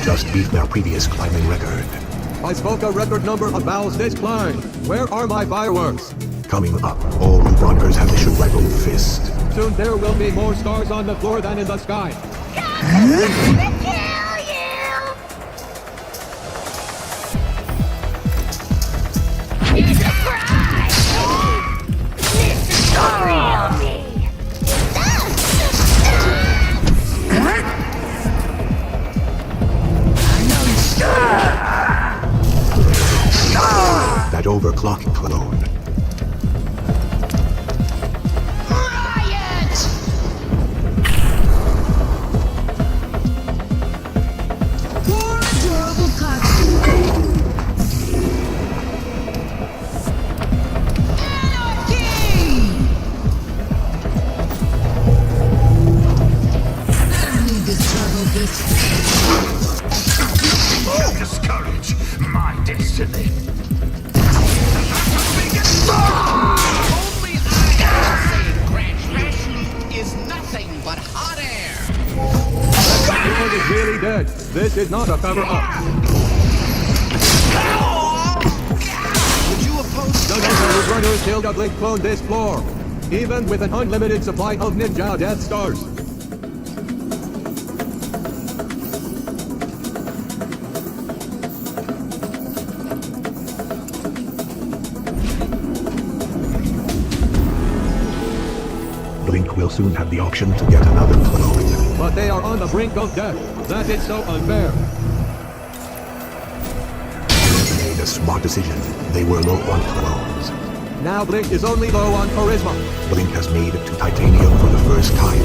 Just beat their previous climbing record. I spoke a record number of bows this climb. Where are my fireworks? Coming up, all Rockers have the Chicago fist. Soon there will be more stars on the floor than in the sky. Kill you! It's a surprise! This is the real me! That overclocking clone. Riot! Poor adorable costume. Anarchy! I don't need this turbo biscuit. Don't discourage my destiny. Only I can say Grand Trash Loop is nothing but hot air. The clone is really dead. This is not a cover-up. Would you oppose The Ninja runners killed a Blink clone this floor. Even with an unlimited supply of Ninja Death Stars. Blink will soon have the option to get another clone. But they are on the brink of death. That is so unfair. Made a smart decision. They were low on clones. Now Blink is only low on charisma. Blink has made it to Titanium for the first time.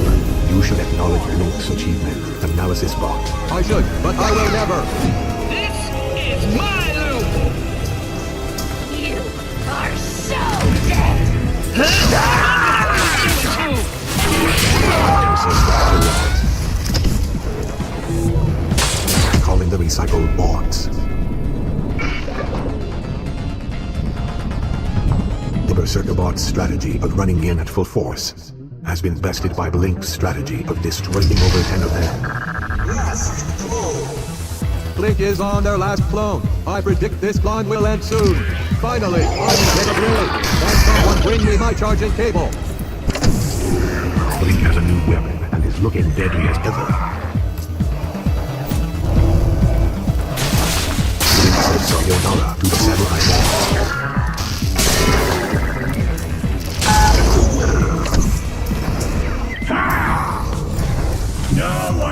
You should acknowledge Blink's achievement. Analysis bot. I should, but I will never. This is my loop! You are so dead! Calling the recycled bots. The Berserker bot's strategy of running in at full force has been bested by Blink's strategy of destroying over 10 of them. Last clone. Blink is on their last clone. I predict this climb will end soon. Finally, I can take a break. Can someone bring me my charging cable? Blink has a new weapon and is looking deadly as ever. Blink says sayonara to the samurai boss.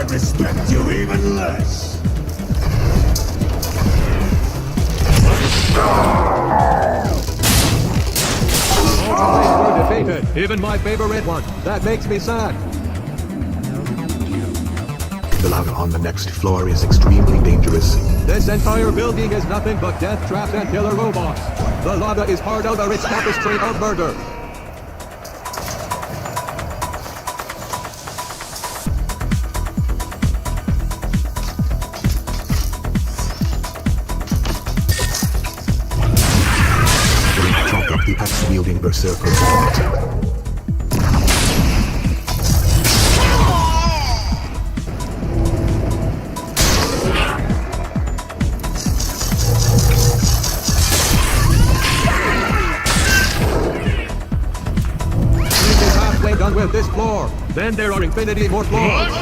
I respect you even less. All sides were defeated, even my favorite one. That makes me sad. The lava on the next floor is extremely dangerous. This entire building is nothing but death traps and killer robots. The lava is part of the rich tapestry of murder. Chalk up the axe-wielding berserker bot. Done with this floor. Then there are infinity more floors.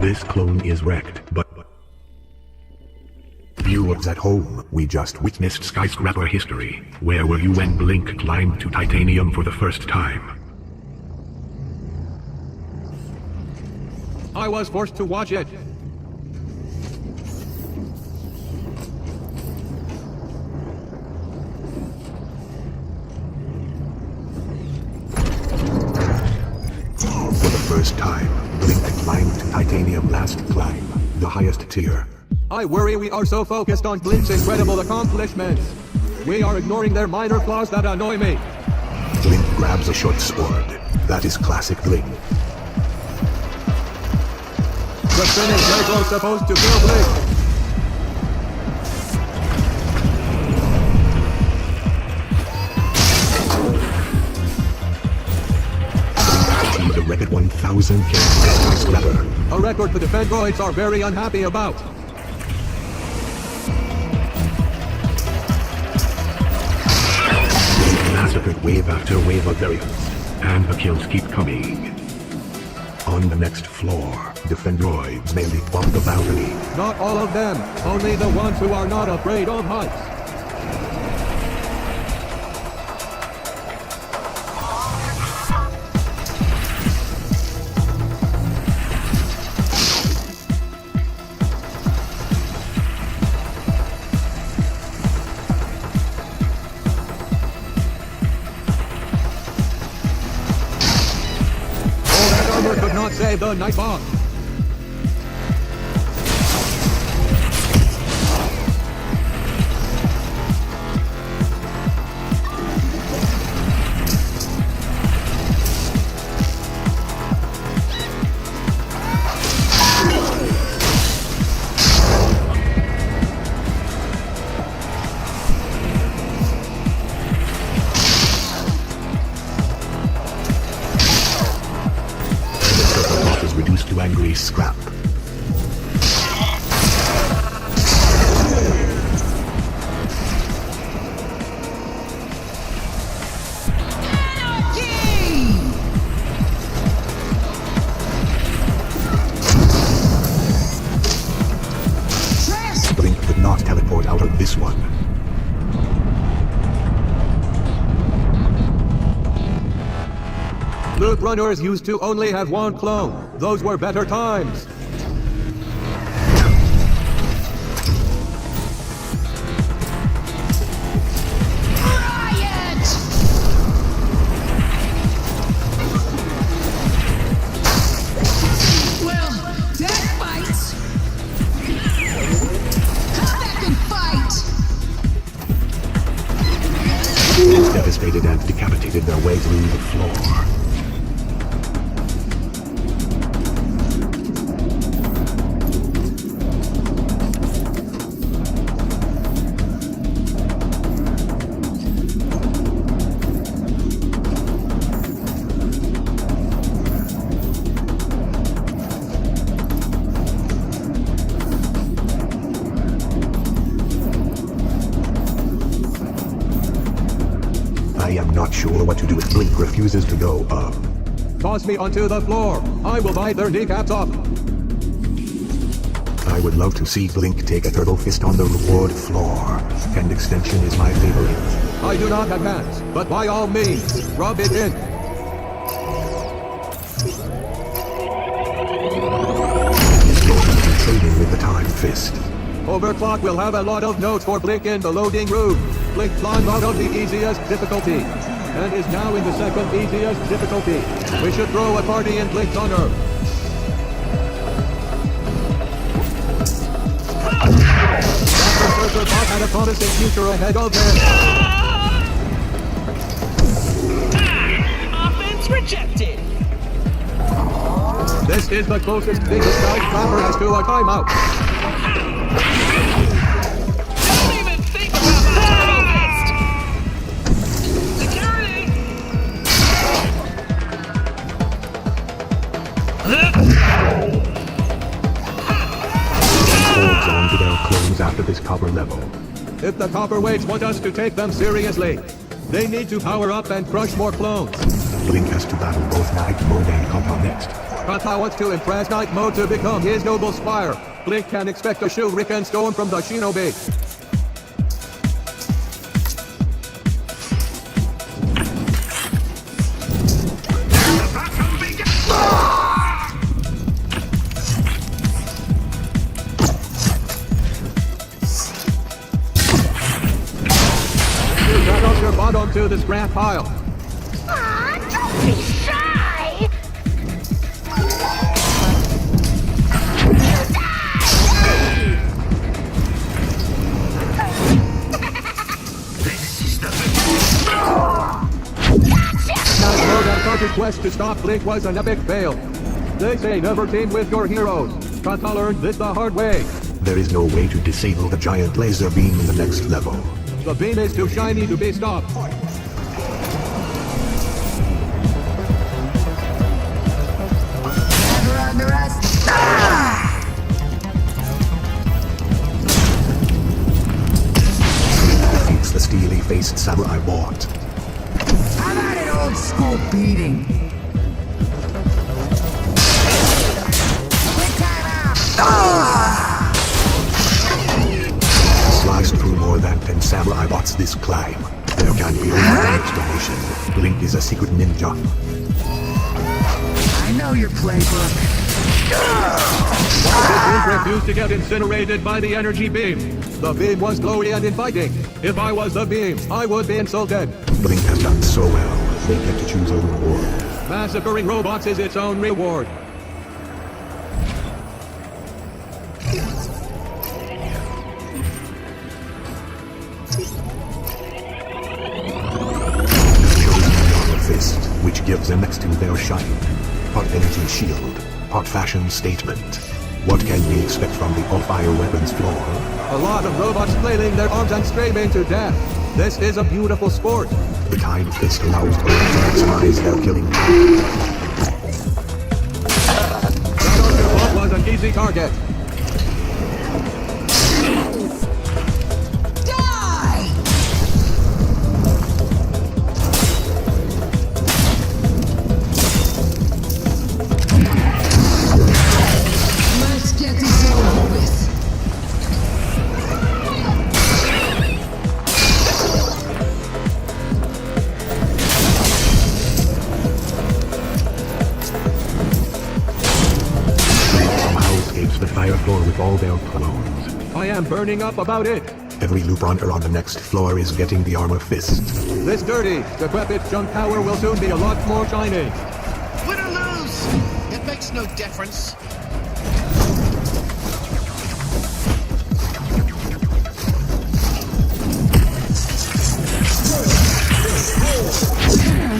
This clone is wrecked, but viewers at home, we just witnessed skyscraper history. Where were you when Blink climbed to titanium for the first time? I was forced to watch it. For the first time, Blink climbed to titanium last climb, the highest tier. I worry we are so focused on Blink's incredible accomplishments. We are ignoring their minor flaws that annoy me. Blink grabs a short sword. That is classic Blink. The finished Lego is supposed to kill Blink. Blink achieved a record 1,000 kills skyscraper. A record the defendroids are very unhappy about. Blink massacred wave after wave of variants, and the kills keep coming. On the next floor, defendroids may leap off the balcony. Not all of them, only the ones who are not afraid of heights. Could not save the night bomb. Reduced to angry scrap. Blink could not teleport out of this one. Loot runners used to only have one clone. Those were better times. Riot! Well, that fights. Come back and fight! Is devastated and decapitated their way through the floor. I am not sure what to do if Blink refuses to go up. Toss me onto the floor. I will bite their kneecaps off. I would love to see Blink take a turtle fist on the reward floor. Hand extension is my favorite. I do not have hands, but by all means, rub it in. Trading with the time fist. Overclock will have a lot of notes for Blink in the loading room. Blink climbed out of the easiest difficulty, and is now in the second easiest difficulty. We should throw a party in Blink's honor. Dr. Surfer Bot had a promising future ahead of him. Offense rejected. This is the closest thing the skyscraper has to a timeout. Don't even think about my turtle fist. Security. Holds on to their clones after this copper level. If the Copperweights want us to take them seriously, they need to power up and crush more clones. Blink has to battle both Night Mode and Kata next. Kata wants to impress Night Mode to become his noble squire. Blink can expect a shuriken storm from the shinobi. Drag your bottom to the scrap pile. Aw, don't be shy! Night Mode and Kata's quest to stop Blink was an epic fail. They say never team with your heroes. Kata learned this the hard way. There is no way to disable the giant laser beam in the next level. The beam is too shiny to be stopped. Never underestimate. Defeats the steely-faced samurai bot. How about an old school beating? Quick time out. Sliced through more than 10 samurai bots this climb. There can be only one explanation. Blink is a secret ninja. I know your playbook. Blink refused to get incinerated by the energy beam. The beam was glowy and inviting. If I was the beam, I would be insulted. Blink has done so well, they get to choose a reward. Massacring robots is its own reward. Fist, which gives them next to their shine. Part energy shield, part fashion statement. What can we expect from the all-fire weapons floor? A lot of robots flailing their arms and screaming to death. This is a beautiful sport. The time fist allows them to maximize their killing. That was an easy target. Die! Let's get this over with. Somehow escapes the fire floor with all their clones. I am burning up about it. Every loop runner on the next floor is getting the armor fist. This dirty, decrepit junk tower will soon be a lot more shiny. Win or lose, it makes no difference.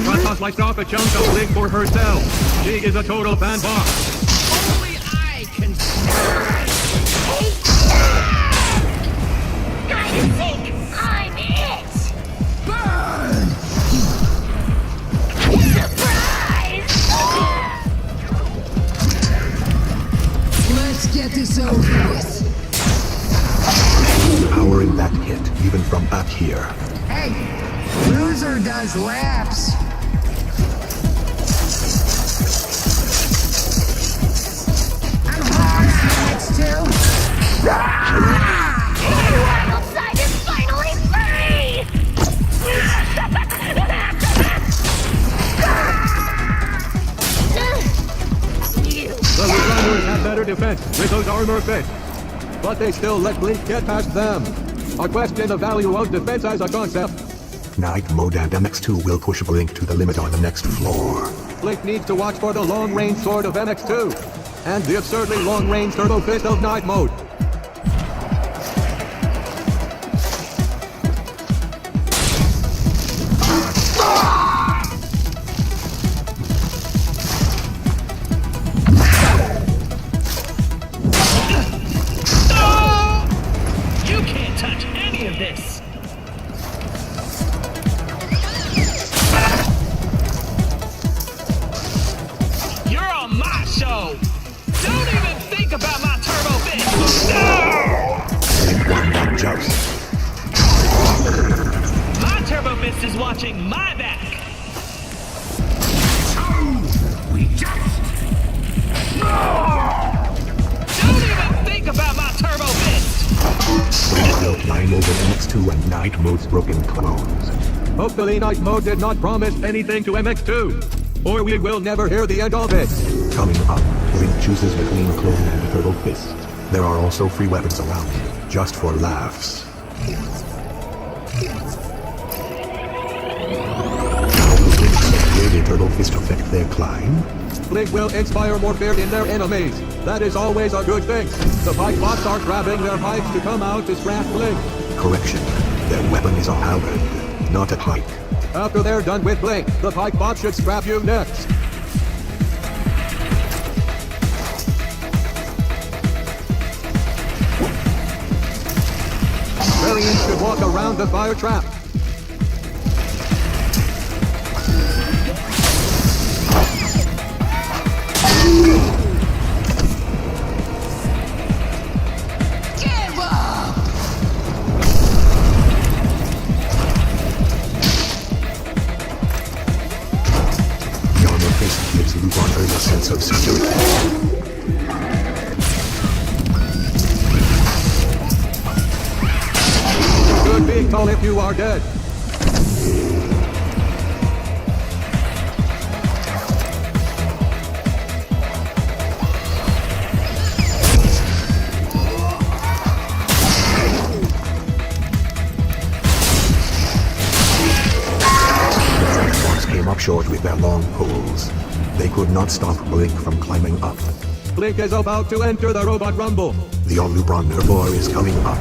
Kata sliced off a chunk of Blink for herself. She is a total fan boss. Only I can. I think I'm it! Burn! Surprise! Let's get this over with. Powering that hit, even from back here. Hey, loser does laps. I'm hard next to. armor fit. But they still let Blink get past them. I question the value of defense as a concept. Night Mode and MX2 will push Blink to the limit on the next floor. Blink needs to watch for the long-range sword of MX2 and the absurdly long-range turbo fist of Night Mode. You can't touch any of this. You're on my show. Don't even think about my turbo fist. Blink won that joust. My turbo fist is watching my back. Don't even think about my turbo fist. Blink will climb over MX2 and Night Mode's broken clones. Hopefully Night Mode did not promise anything to MX2, or we will never hear the end of it. Coming up, Blink chooses between a clone and a turbo fist. There are also free weapons around, just for laughs. How will Blink's upgraded turbo fist affect their climb? Blink will inspire more fear in their enemies. That is always a good thing. The pipe bots are grabbing their pipes to come out to scrap Blink. Correction, their weapon is a halberd, not a pike. After they're done with Blink, the pipe bot should scrap you next. Variant should walk around the fire trap. Give up! The armor fist gives Lupin a sense of security. Good being told if you are dead. Came up short with their long poles. They could not stop Blink from climbing up. Blink is about to enter the robot rumble. The Omnibron Herbivore is coming up.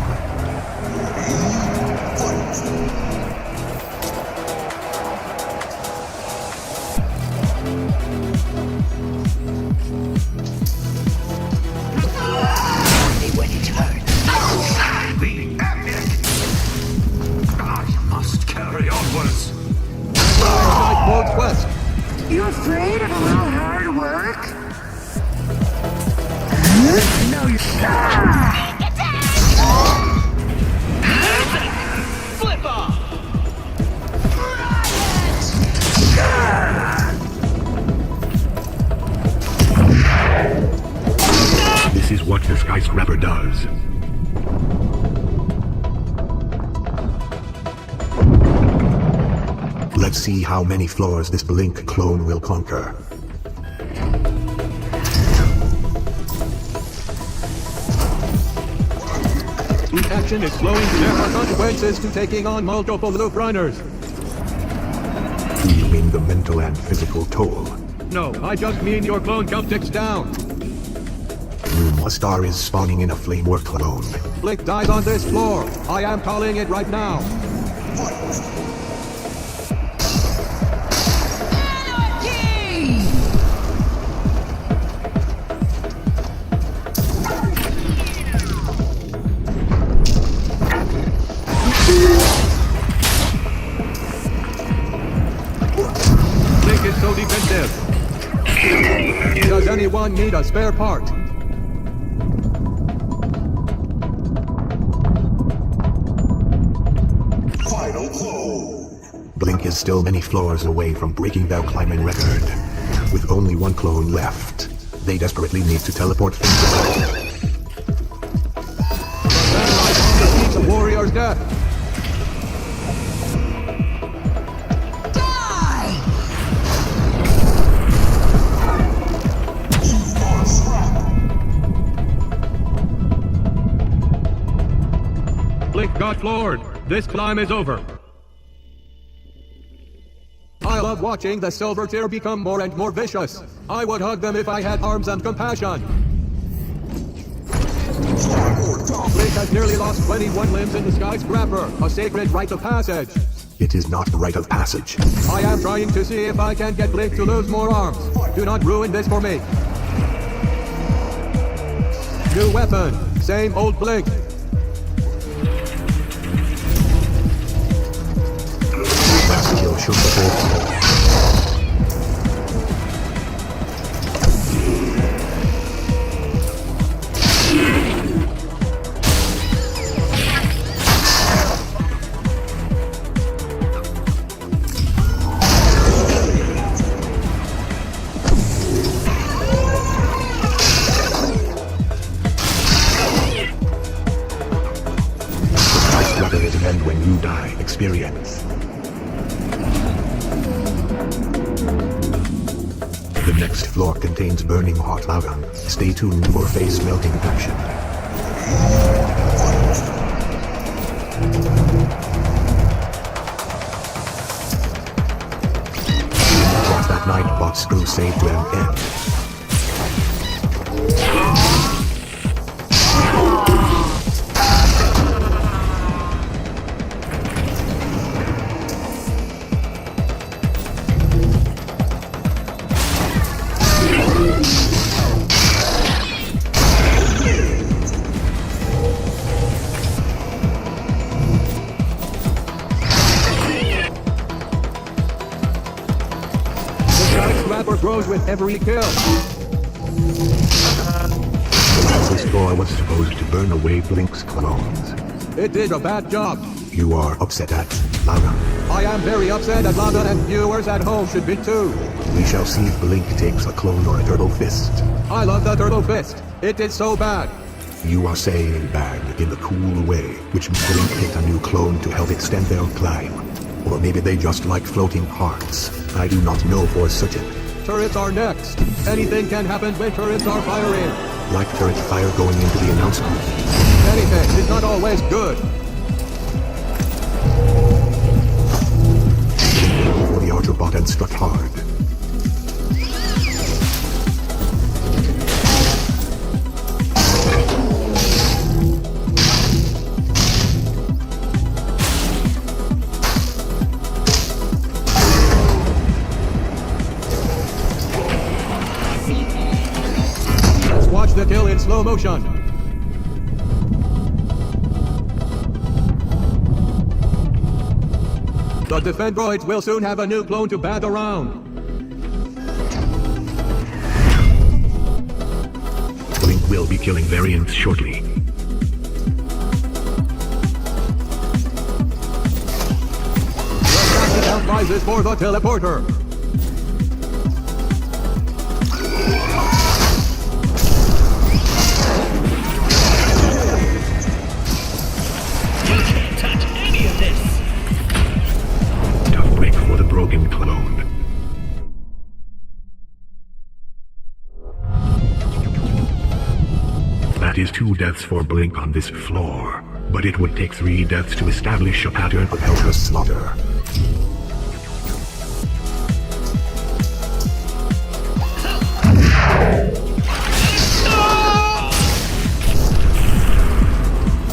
When it hurts. The epic! I must carry onwards. Night Mode quest. You afraid of a little hard work? No, you're Flip off. This is what the skyscraper does. Let's see how many floors this Blink clone will conquer. Each action is slowing. There are consequences to taking on multiple loop runners. Do you mean the mental and physical toll? No, I just mean your clone count ticks down. A star is spawning in a flamework clone. Blink dies on this floor. I am calling it right now. Blink is so defensive. Does anyone need a spare part? Final clone. Blink is still many floors away from breaking their climbing record. With only one clone left, they desperately need to teleport things away. Defeats a warrior's death. Blink got floored. This climb is over. I love watching the silver tier become more and more vicious. I would hug them if I had arms and compassion. Blink has nearly lost 21 limbs in the skyscraper, a sacred rite of passage. It is not the rite of passage. I am trying to see if I can get Blink to lose more arms. Do not ruin this for me. New weapon, same old Blink. Last kill shook the whole floor. When you die, experience. The next floor contains burning hot lava. Stay tuned for face melting action. Watch that Nightbot's crusade to an end. Grows with every kill. This floor was supposed to burn away Blink's clones. It did a bad job. You are upset at Lava. I am very upset at Lava, and viewers at home should be too. We shall see if Blink takes a clone or a turtle fist. I love the turtle fist. It did so bad. You are saying bad in the cool way, which means Blink picked a new clone to help extend their climb. Or maybe they just like floating hearts. I do not know for certain. Turrets are next. Anything can happen when turrets are firing. Like turret fire going into the announcement. Anything is not always good. For the Archerbot and struck hard. Watch the kill in slow motion. The Defendroids will soon have a new clone to bat around. Blink will be killing variants shortly. The countdown rises for the teleporter. Broken clone. That is 2 deaths for Blink on this floor, but it would take 3 deaths to establish a pattern of helpless slaughter.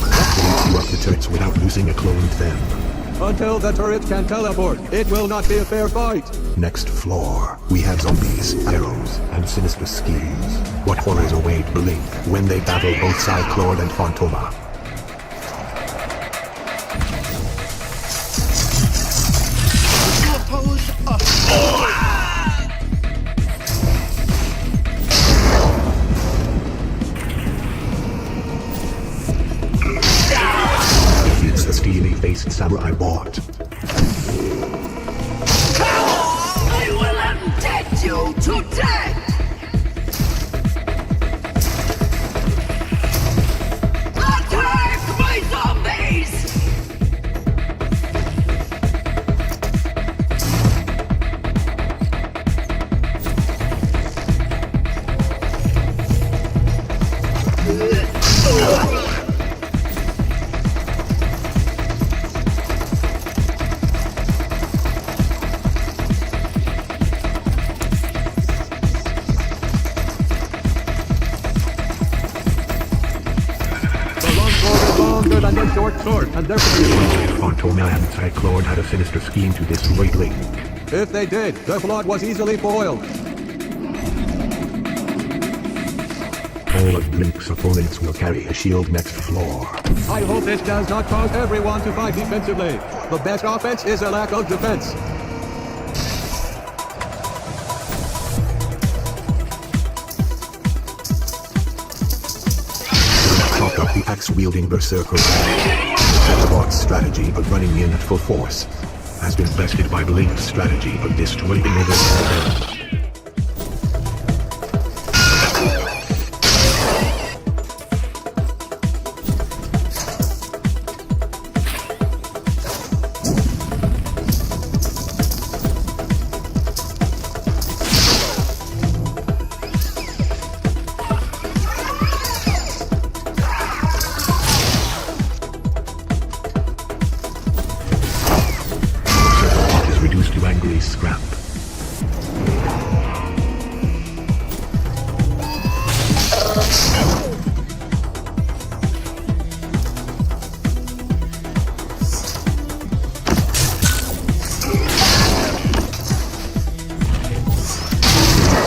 That blew up the turrets without losing a cloned them. Until the turret can teleport, it will not be a fair fight. Next floor, we have zombies, arrows, and sinister schemes. What horrors await Blink when they battle both Cyclord and Phantoma? You oppose a It's the steely-faced samurai bot. I will undead you to death! Attack my zombies! and a short sword, and they're Phantom and Cyclone had a sinister scheme to destroy Blink. If they did, the plot was easily foiled. All of Blink's opponents will carry a shield next floor. I hope this does not cause everyone to fight defensively. The best offense is a lack of defense. Talk of the axe-wielding berserker. Teleport strategy of running in at full force has been bested by Blink's strategy of destroying over damage. Reduced to angry scrap.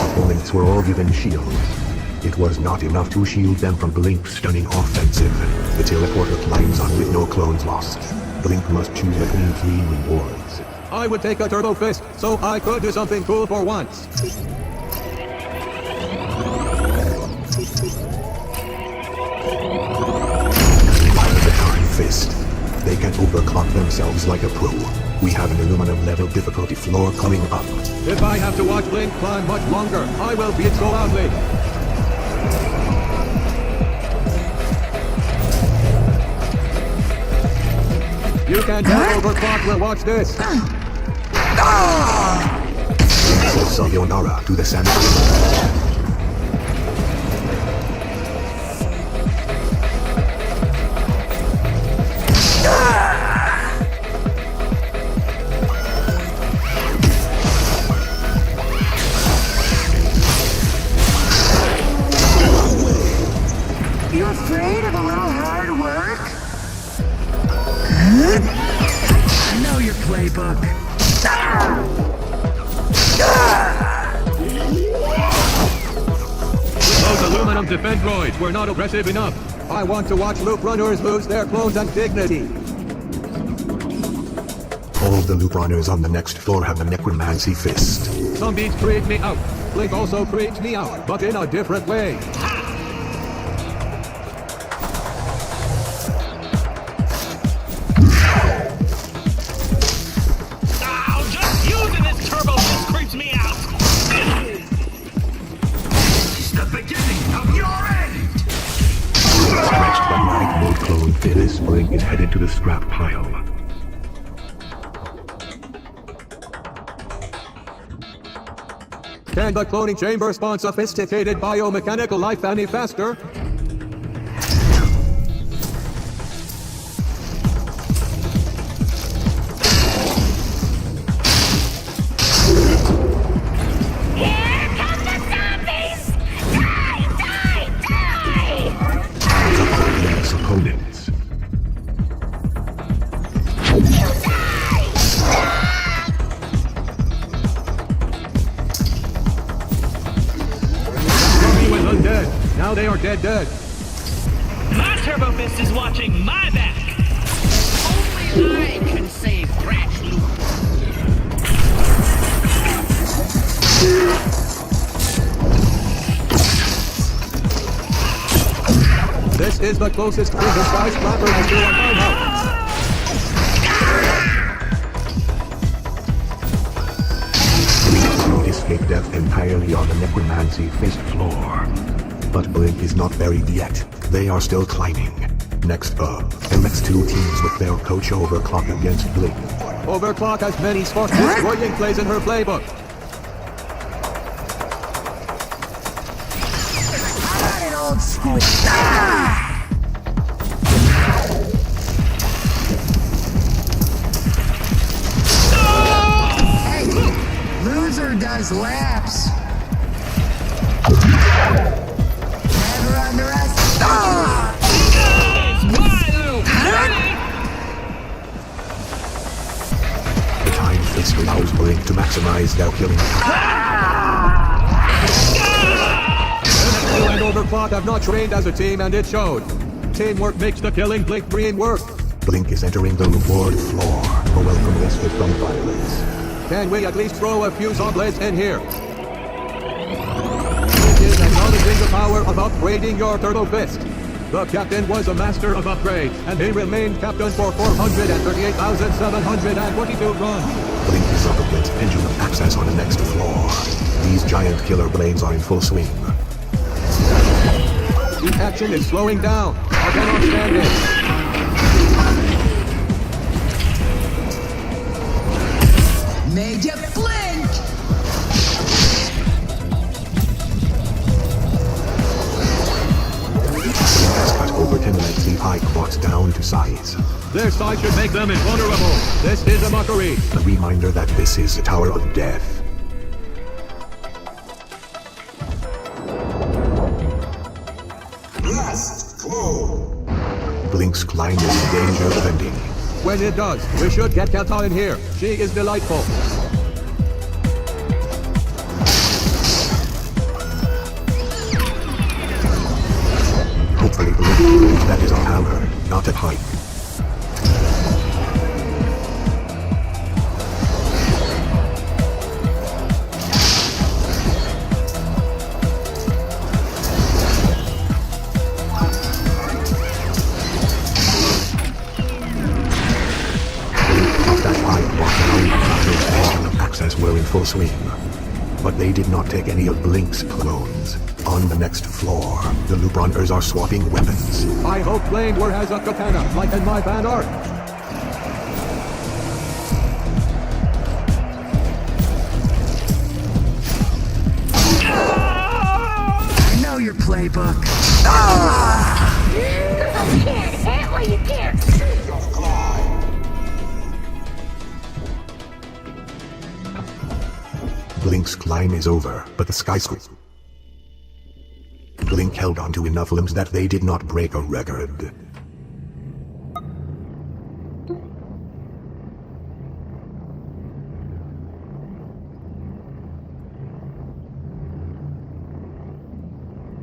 Opponents were all given shields. It was not enough to shield them from Blink's stunning offensive. The teleporter climbs on with no clones lost. Blink must choose between 3 rewards. I would take a turbo fist, so I could do something cool for once. Fire the Time Fist. They can overclock themselves like a pro. We have an aluminum level difficulty floor coming up. If I have to watch Blink climb much longer, I will beat so loudly. You can't overclock, we'll watch this. Sayonara to the sandwich. You afraid of a little hard work? I know your playbook. Those aluminum defense droids were not aggressive enough. I want to watch loop runners lose their clothes and dignity. All the loop runners on the next floor have the necromancy fist. Zombies creep me out. Blink also creeps me out, but in a different way. Ow, just using this turbo just creeps me out. It's the beginning of your end! Next magnetic mode clone Phyllis Blink is headed to the scrap pile. Can the cloning chamber spawn sophisticated biomechanical life any faster? Here come the zombies! Die, die, die! Blink's opponents. He was undead. Now they are dead. My turbo fist is watching my back. Only I can save Crash Loop. This is the closest thing the skyscraper has to a farmhouse. Escape death entirely on the necromancy fist floor. But Blink is not buried yet. They are still climbing. Next up, MX2 teams with their coach Overclock against Blink. Overclock has many spot destroying plays in her playbook. An old school. Hey, loser does laps. Never underestimate. It's my loop. to maximize their killing. You and Overclock have not trained as a team, and it showed. Teamwork makes the killing Blink Green work. Blink is entering the reward floor. A welcome respite from violence. Can we at least throw a few zombies in here? It is acknowledging the power of upgrading your Turtle Fist. The captain was a master of upgrades, and he remained captain for 438,722 runs. Blink is up against pendulum access on the next floor. These giant killer blades are in full swing. The action is slowing down. I cannot stand it. Made you blink! Blink has cut over 10 legs the Hyperbots down to size. Their size should make them invulnerable. This is a mockery. A reminder that this is the Tower of Death. Blast glow. Blink's climb is in danger of ending. When it does, we should get Kelta in here. She is delightful. Hopefully Blink believes that is a power, not a hype. Were in full swing, but they did not take any of Blink's clones. On the next floor, the Luproners are swapping weapons. I hope Flame has a katana, like in my fan art. I know your playbook. You can't hit what you can't see. Blink's climb is over, but the skyscraper. Blink held onto enough limbs that they did not break a record.